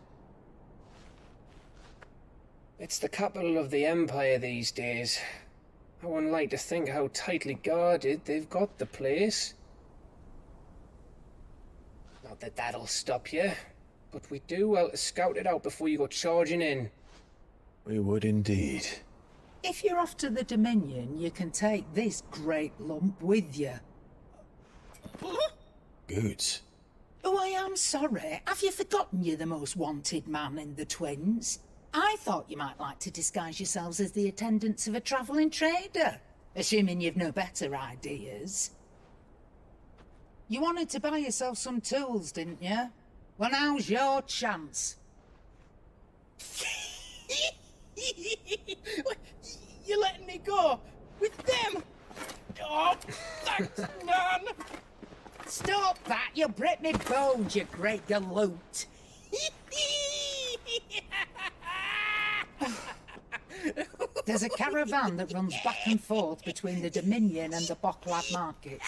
It's the capital of the Empire these days. I wouldn't like to think how tightly guarded they've got the place. Not that that'll stop you, but we do well to scout it out before you go charging in. We would indeed. If you're off to the Dominion, you can take this great lump with you. Goods. Oh, I am sorry. Have you forgotten you're the most wanted man in the Twins? I thought you might like to disguise yourselves as the attendants of a travelling trader, assuming you've no better ideas. You wanted to buy yourself some tools, didn't you? Well, now's your chance. You're letting me go? With them? Oh, thanks, man! Stop that! You'll break me bones, you great galoot! There's a caravan that runs back and forth between the Dominion and the Bocklad markets.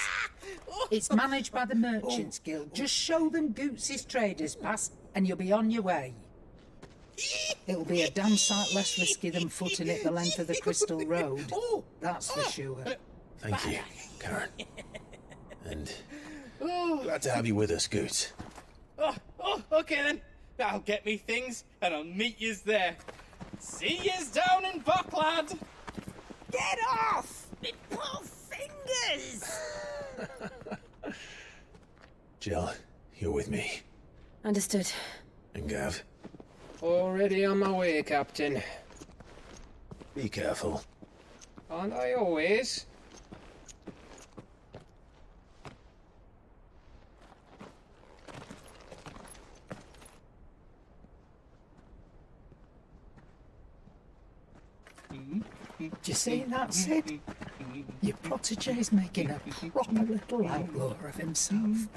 It's managed by the Merchants Guild. Just show them Goots' traders pass and you'll be on your way. It'll be a damn sight less risky than footing it the length of the Crystal Road. That's for sure. Thank you, Karen. And glad to have you with us, Goots. Okay then. I'll get me things and I'll meet yous there. See yous down in Bocklad. Get off! Me poor fingers! Jill, you're with me. Understood. And Gav? Already on my way, Captain. Be careful. Aren't I always? Do you see that, Sid? Your protege's making a proper little outlaw of himself.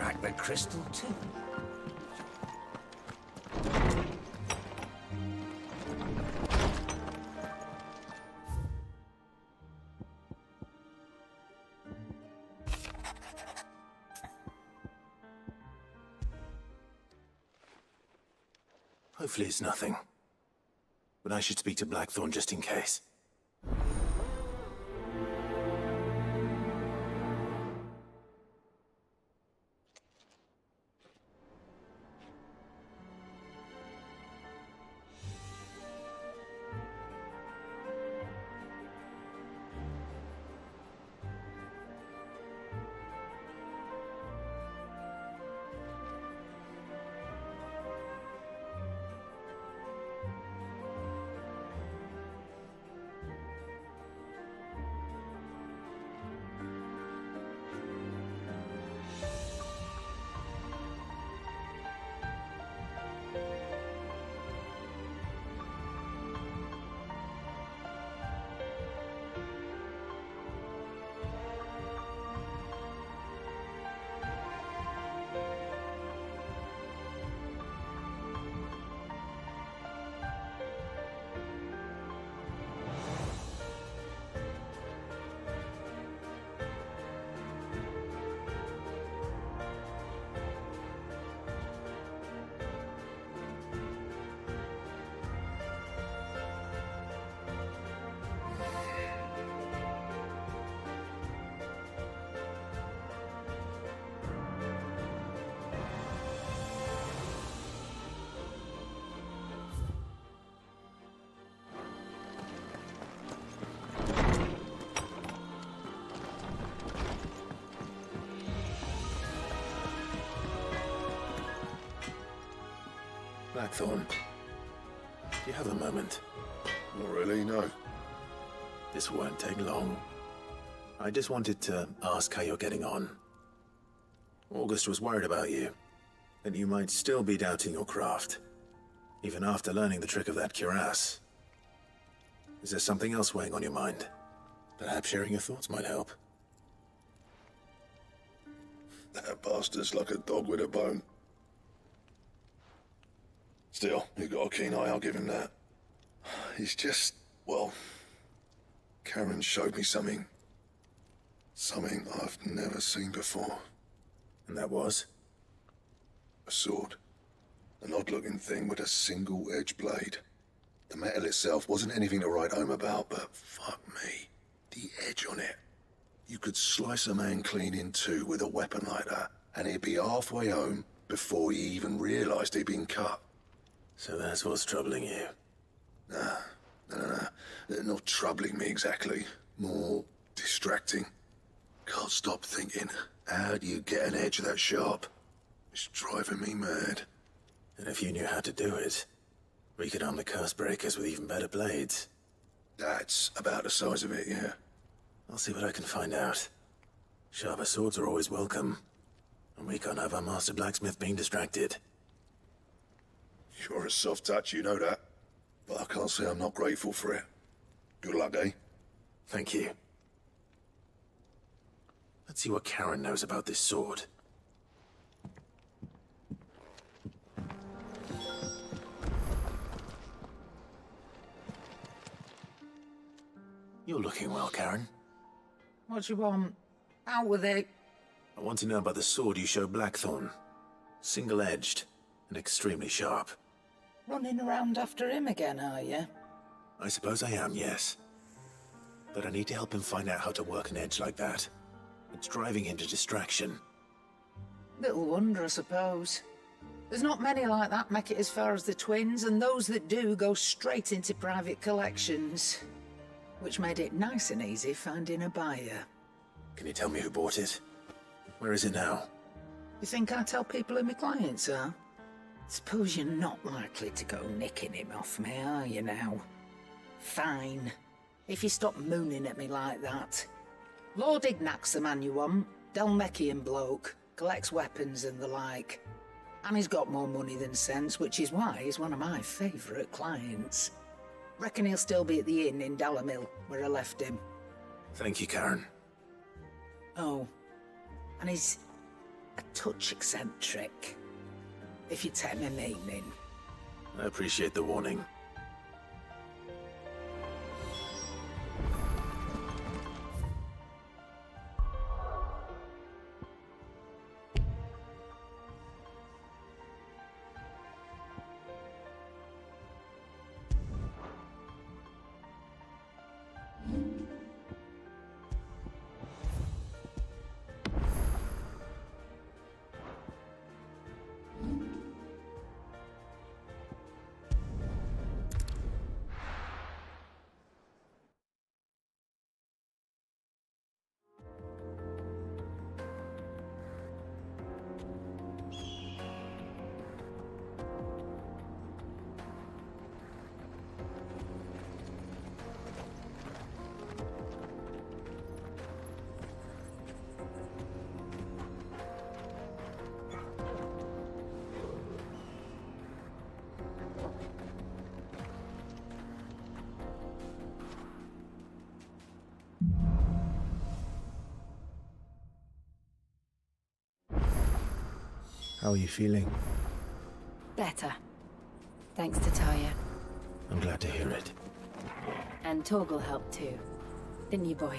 crack the crystal too. Hopefully it's nothing. But I should speak to Blackthorn just in case. Blackthorn, do you have a moment? Not really, no. This won't take long. I just wanted to ask how you're getting on. August was worried about you, that you might still be doubting your craft, even after learning the trick of that cuirass. Is there something else weighing on your mind? Perhaps sharing your thoughts might help. That bastard's like a dog with a bone. Still, you got a keen eye, I'll give him that. He's just, well, Karen showed me something. Something I've never seen before. And that was? A sword. An odd-looking thing with a single-edged blade. The metal itself wasn't anything to write home about, but fuck me. The edge on it. You could slice a man clean in two with a weapon like that, and he'd be halfway home before he even realized he'd been cut. So that's what's troubling you? No. Not troubling me exactly. More distracting. Can't stop thinking, how do you get an edge that sharp? It's driving me mad. And if you knew how to do it, we could arm the curse breakers with even better blades. That's about the size of it, yeah. I'll see what I can find out. Sharper swords are always welcome. And we can't have our master blacksmith being distracted. You're a soft touch, you know that. But I can't say I'm not grateful for it. Good luck, eh? Thank you. Let's see what Karen knows about this sword. You're looking well, Karen. What do you want? Out with it. I want to know about the sword you showed Blackthorn. Single-edged and extremely sharp. Running around after him again, are you? I suppose I am, yes. But I need to help him find out how to work an edge like that. It's driving him to distraction. Little wonder, I suppose. There's not many like that make it as far as the twins, and those that do go straight into private collections. Which made it nice and easy finding a buyer. Can you tell me who bought it? Where is it now? You think I tell people who my clients are? Suppose you're not likely to go nicking him off me, are you now? Fine. If you stop mooning at me like that. Lord Ignac's the man you want. Dalmekian bloke. Collects weapons and the like. And he's got more money than sense, which is why he's one of my favourite clients. Reckon he'll still be at the inn in Dalamil, where I left him. Thank you, Karen. Oh. And he's a touch eccentric, if you take my meaning. I appreciate the warning. How are you feeling? Better. Thanks to Talia. I'm glad to hear it. And Torgal helped too. Didn't you, boy?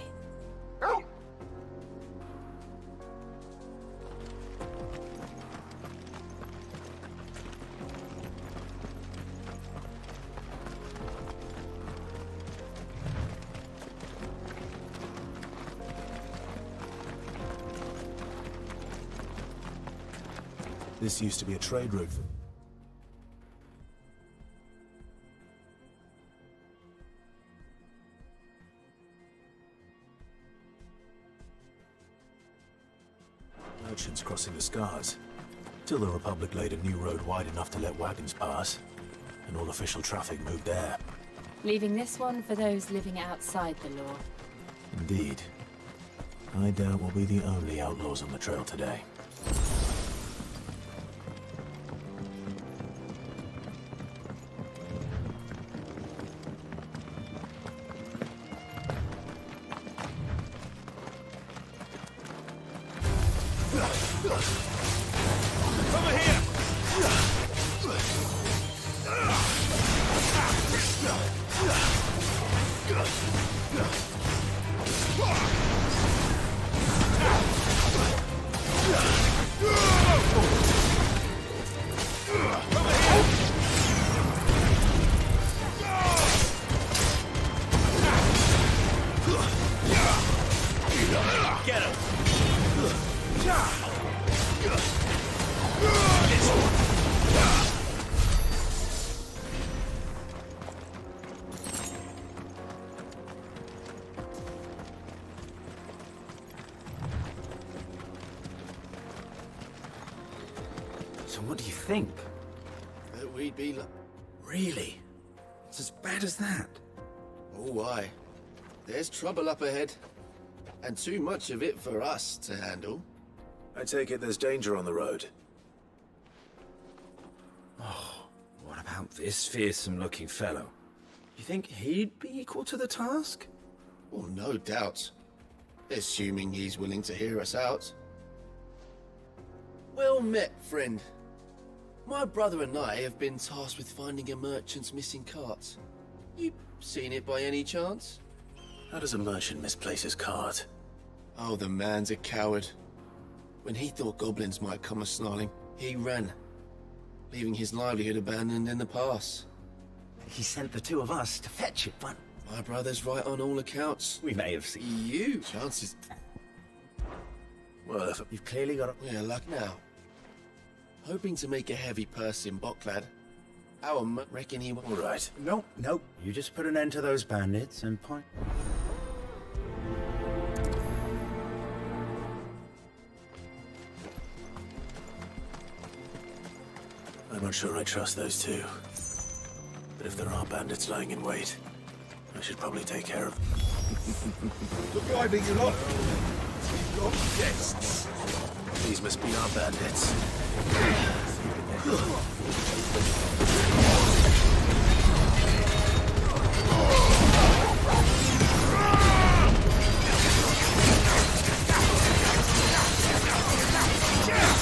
This used to be a trade route. Merchants crossing the Scars. Till the Republic laid a new road wide enough to let wagons pass, and all official traffic moved there. Leaving this one for those living outside the law. Indeed. I doubt we'll be the only outlaws on the trail today. So what do you think? That we'd be Really? It's as bad as that? Oh, why? There's trouble up ahead. And too much of it for us to handle. I take it there's danger on the road. Oh, what about this fearsome-looking fellow? You think he'd be equal to the task? Oh, no doubt. Assuming he's willing to hear us out. Well met, friend. My brother and I have been tasked with finding a merchant's missing cart. You seen it by any chance? How does a merchant misplace his cart? Oh, the man's a coward. When he thought goblins might come a-snarling, he ran, leaving his livelihood abandoned in the pass. He sent the two of us to fetch it, but... My brother's right on all accounts. We may have seen... You? Chances... Well, you've clearly got... We're luck now. Hoping to make a heavy purse in Boklad. Reckon he... All right. Nope. You just put an end to those bandits and point... I'm not sure I trust those two. But if there are bandits lying in wait, I should probably take care of them. Look driving, you lot! You've got guests! These must be our bandits. Yeah!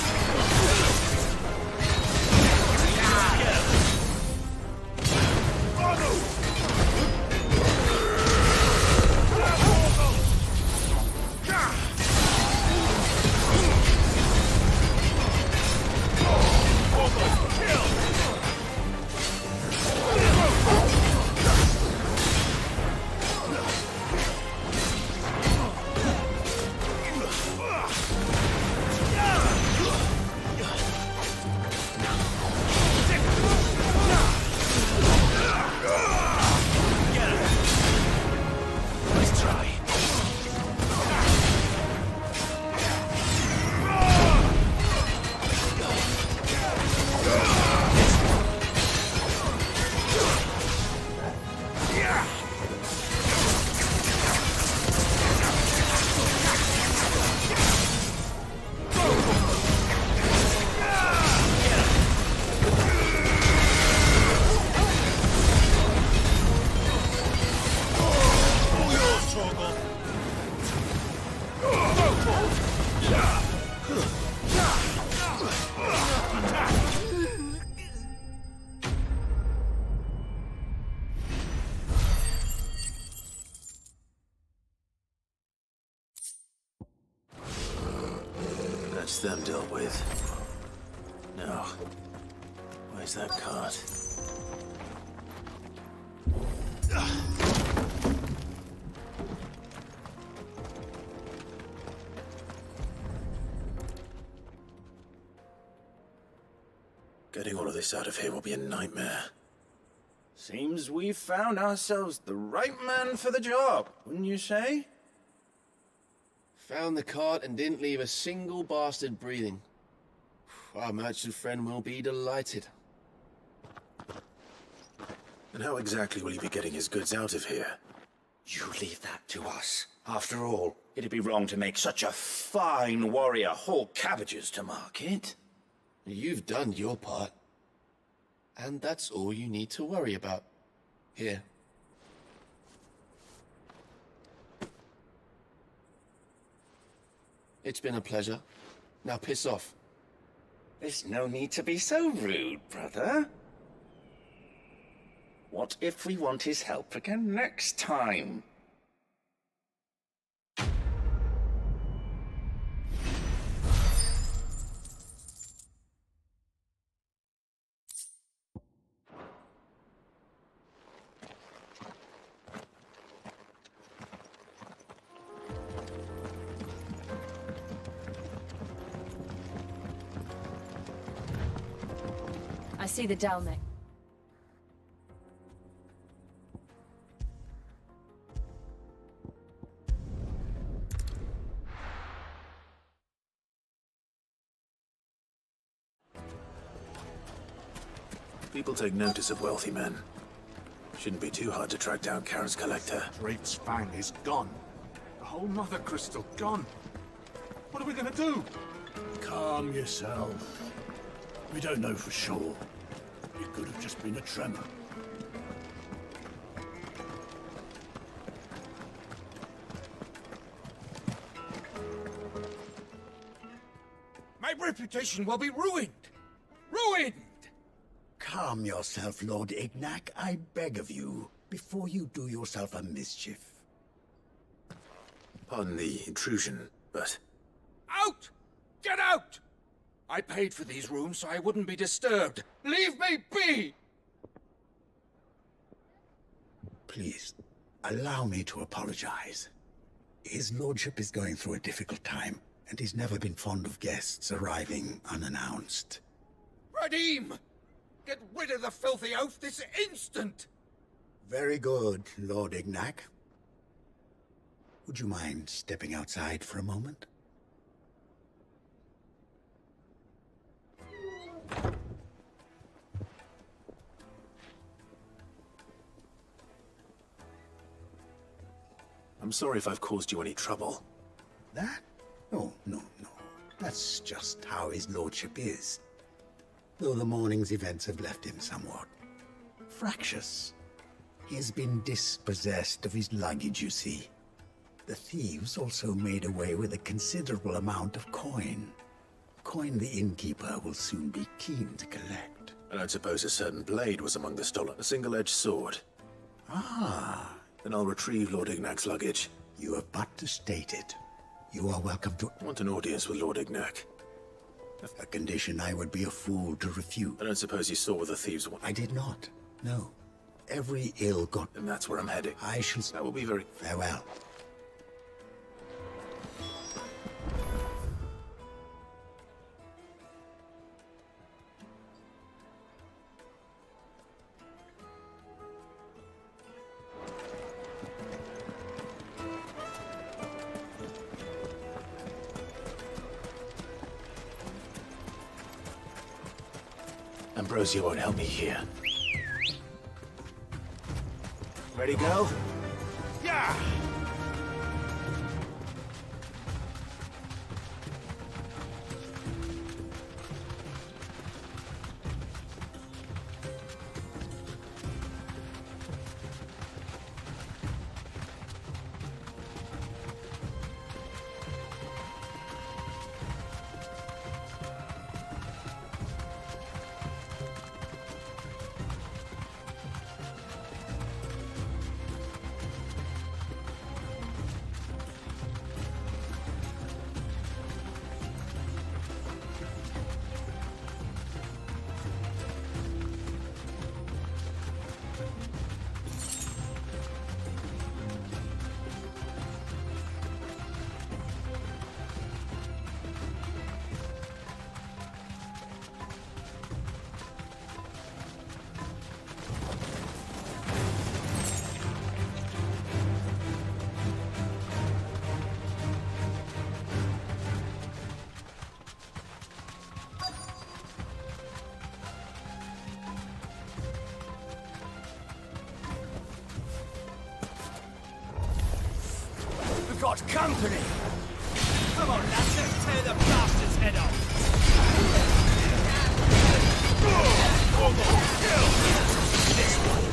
That's them dealt with. Now, where's that cart? Getting all of this out of here will be a nightmare. Seems we've found ourselves the right man for the job, wouldn't you say? Found the cart and didn't leave a single bastard breathing. Our merchant friend will be delighted. And how exactly will he be getting his goods out of here? You leave that to us. After all, it'd be wrong to make such a fine warrior haul cabbages to market. You've done your part. And that's all you need to worry about. Here. It's been a pleasure. Now piss off. There's no need to be so rude, brother. What if we want his help again next time? I see the Dalnek. People take notice of wealthy men. Shouldn't be too hard to track down Karen's collector. Drake's Fang is gone. The whole Mother Crystal gone. What are we gonna do? Calm yourself. We don't know for sure. It could have just been a tremor. My reputation will be ruined! Ruined! Calm yourself, Lord Ignac, I beg of you, before you do yourself a mischief. Pardon the intrusion, but... Out! Get out! I paid for these rooms so I wouldn't be disturbed. Leave me be! Please, allow me to apologize. His lordship is going through a difficult time, and he's never been fond of guests arriving unannounced. Radim! Get rid of the filthy oaf this instant! Very good, Lord Ignac. Would you mind stepping outside for a moment? I'm sorry if I've caused you any trouble. That? Oh, no. That's just how his lordship is. Though the morning's events have left him somewhat fractious. He has been dispossessed of his luggage, you see. The thieves also made away with a considerable amount of coin. Coin the innkeeper will soon be keen to collect. And I'd suppose a certain blade was among the stolen. A single-edged sword. Ah. Then I'll retrieve Lord Ignac's luggage. You have but to state it. You are welcome to... I want an audience with Lord Ignac. A condition I would be a fool to refute. I don't suppose you saw what the thieves want. I did not. No. Every ill got... And that's where I'm heading. I shall... That will be very... Farewell. Ambrosia won't help me here. Ready, go? Yeah! got company! Come on, lads, let's tear the bastard's head off! This one!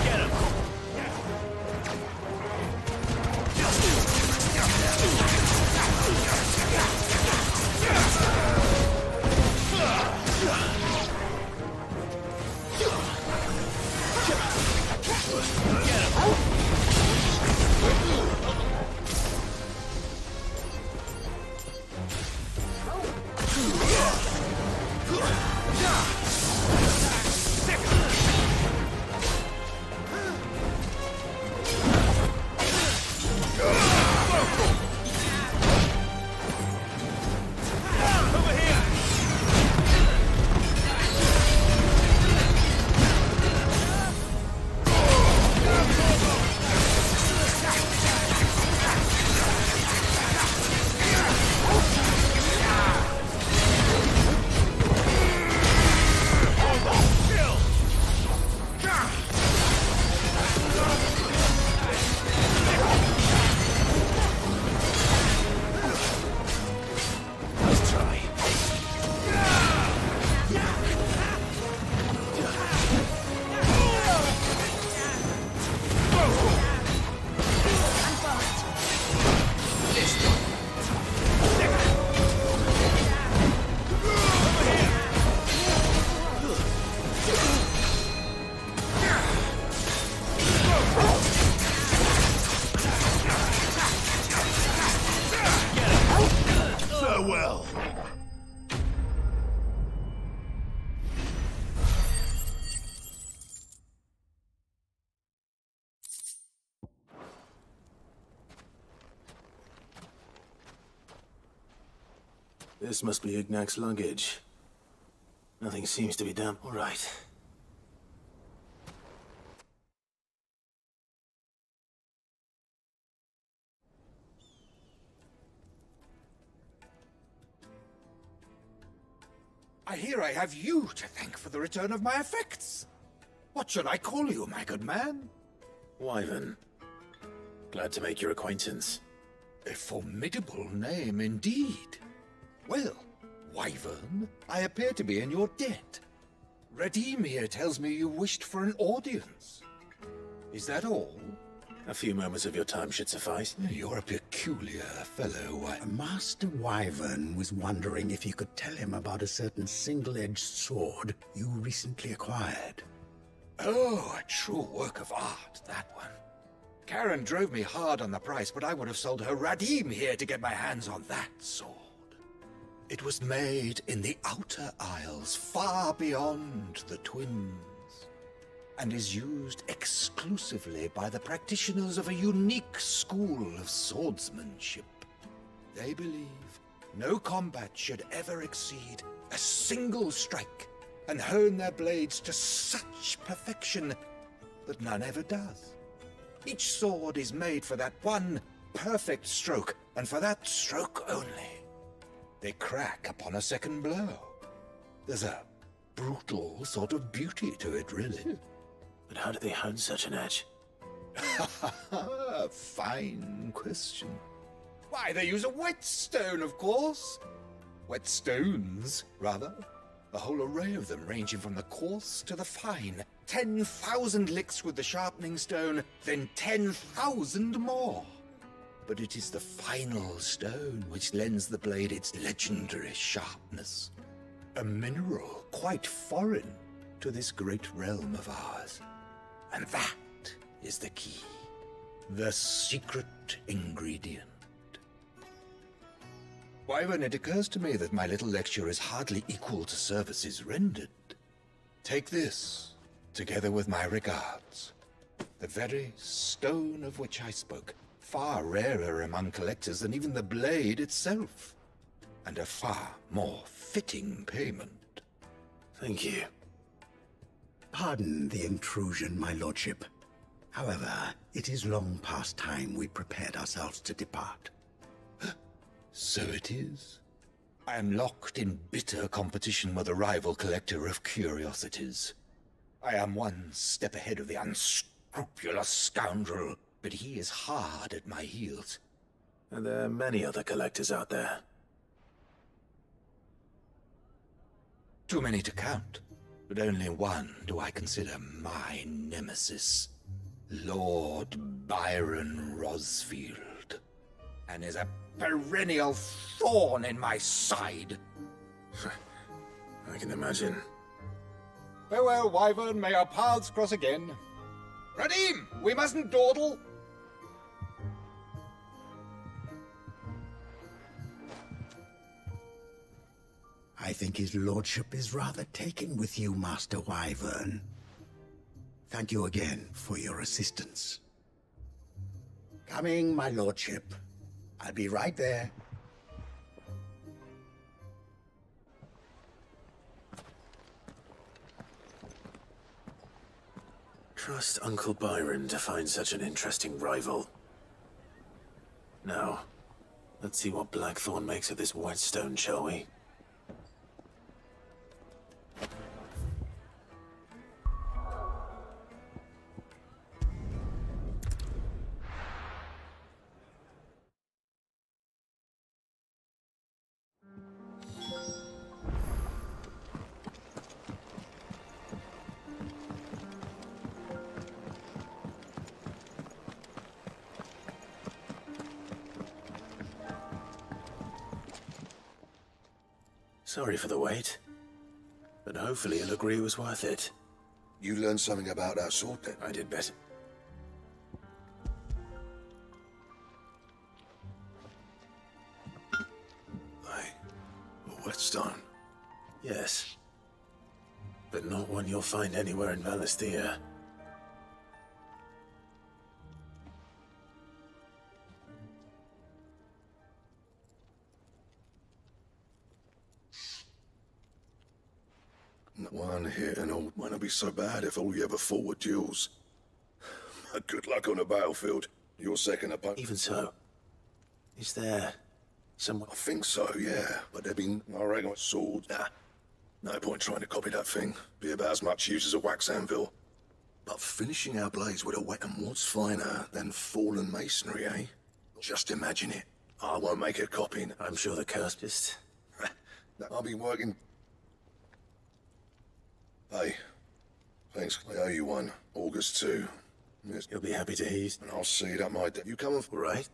Get him! Farewell. This must be Ignac's luggage. Nothing seems to be damp. All right. I hear I have you to thank for the return of my effects. What should I call you, my good man? Wyvern. Glad to make your acquaintance. A formidable name indeed. Well, Wyvern, I appear to be in your debt. Radimir tells me you wished for an audience. Is that all? A few moments of your time should suffice. You're a peculiar fellow, Master Wyvern was wondering if you could tell him about a certain single-edged sword you recently acquired. Oh, a true work of art, that one. Karen drove me hard on the price, but I would have sold her Radim here to get my hands on that sword. It was made in the Outer Isles, far beyond the Twins, and is used exclusively by the practitioners of a unique school of swordsmanship. They believe no combat should ever exceed a single strike, and hone their blades to such perfection that none ever does. Each sword is made for that one perfect stroke, and for that stroke only. They crack upon a second blow. There's a brutal sort of beauty to it, really. But how do they hone such an edge? Fine question. Why, they use a whetstone, of course. Whetstones, rather. A whole array of them, ranging from the coarse to the fine. 10,000 licks with the sharpening stone, then 10,000 more. But it is the final stone which lends the blade its legendary sharpness. A mineral quite foreign to this great realm of ours. And that is the key. The secret ingredient. Wyvern, it occurs to me that my little lecture is hardly equal to services rendered. Take this, together with my regards. The very stone of which I spoke, far rarer among collectors than even the blade itself, and a far more fitting payment. Thank you. Pardon the intrusion, my lordship. However, it is long past time we prepared ourselves to depart. So it is. I am locked in bitter competition with a rival collector of curiosities. I am one step ahead of the Scrupulous scoundrel, but he is hard at my heels. And there are many other collectors out there. Too many to count, but only one do I consider my nemesis. Lord Byron Rosfield. And is a perennial thorn in my side. I can imagine. Farewell, Wyvern. May our paths cross again. Radim, we mustn't dawdle. I think his lordship is rather taken with you, Master Wyvern. Thank you again for your assistance. Coming, my lordship. I'll be right there. Trust Uncle Byron to find such an interesting rival. Now, let's see what Blackthorn makes of this whetstone, shall we? Sorry for the wait, but hopefully you'll agree it was worth it. You learned something about that sword then? I did better. A whetstone? Yes. But not one you'll find anywhere in Valisthea. One hit and all might not be so bad if all you ever fought were duels. Good luck on the battlefield. Your second opponent. Even so, is there someone? I think so, yeah. But there been, I reckon, swords. Nah. No point trying to copy that thing. Be about as much use as a wax anvil. But finishing our blades with a weapon was finer than fallen masonry, eh? Just imagine it. I won't make a copy. I'm sure the curse just... I'll be working... Hey, thanks. I owe you one. August 2. Yes. You'll be happy to hear. And I'll see that my day. You coming for right?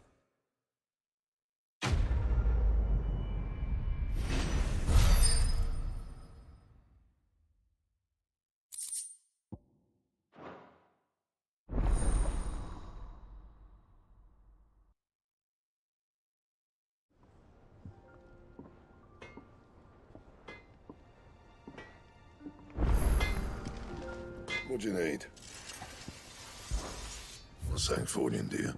What do you need? What's that for you, dear?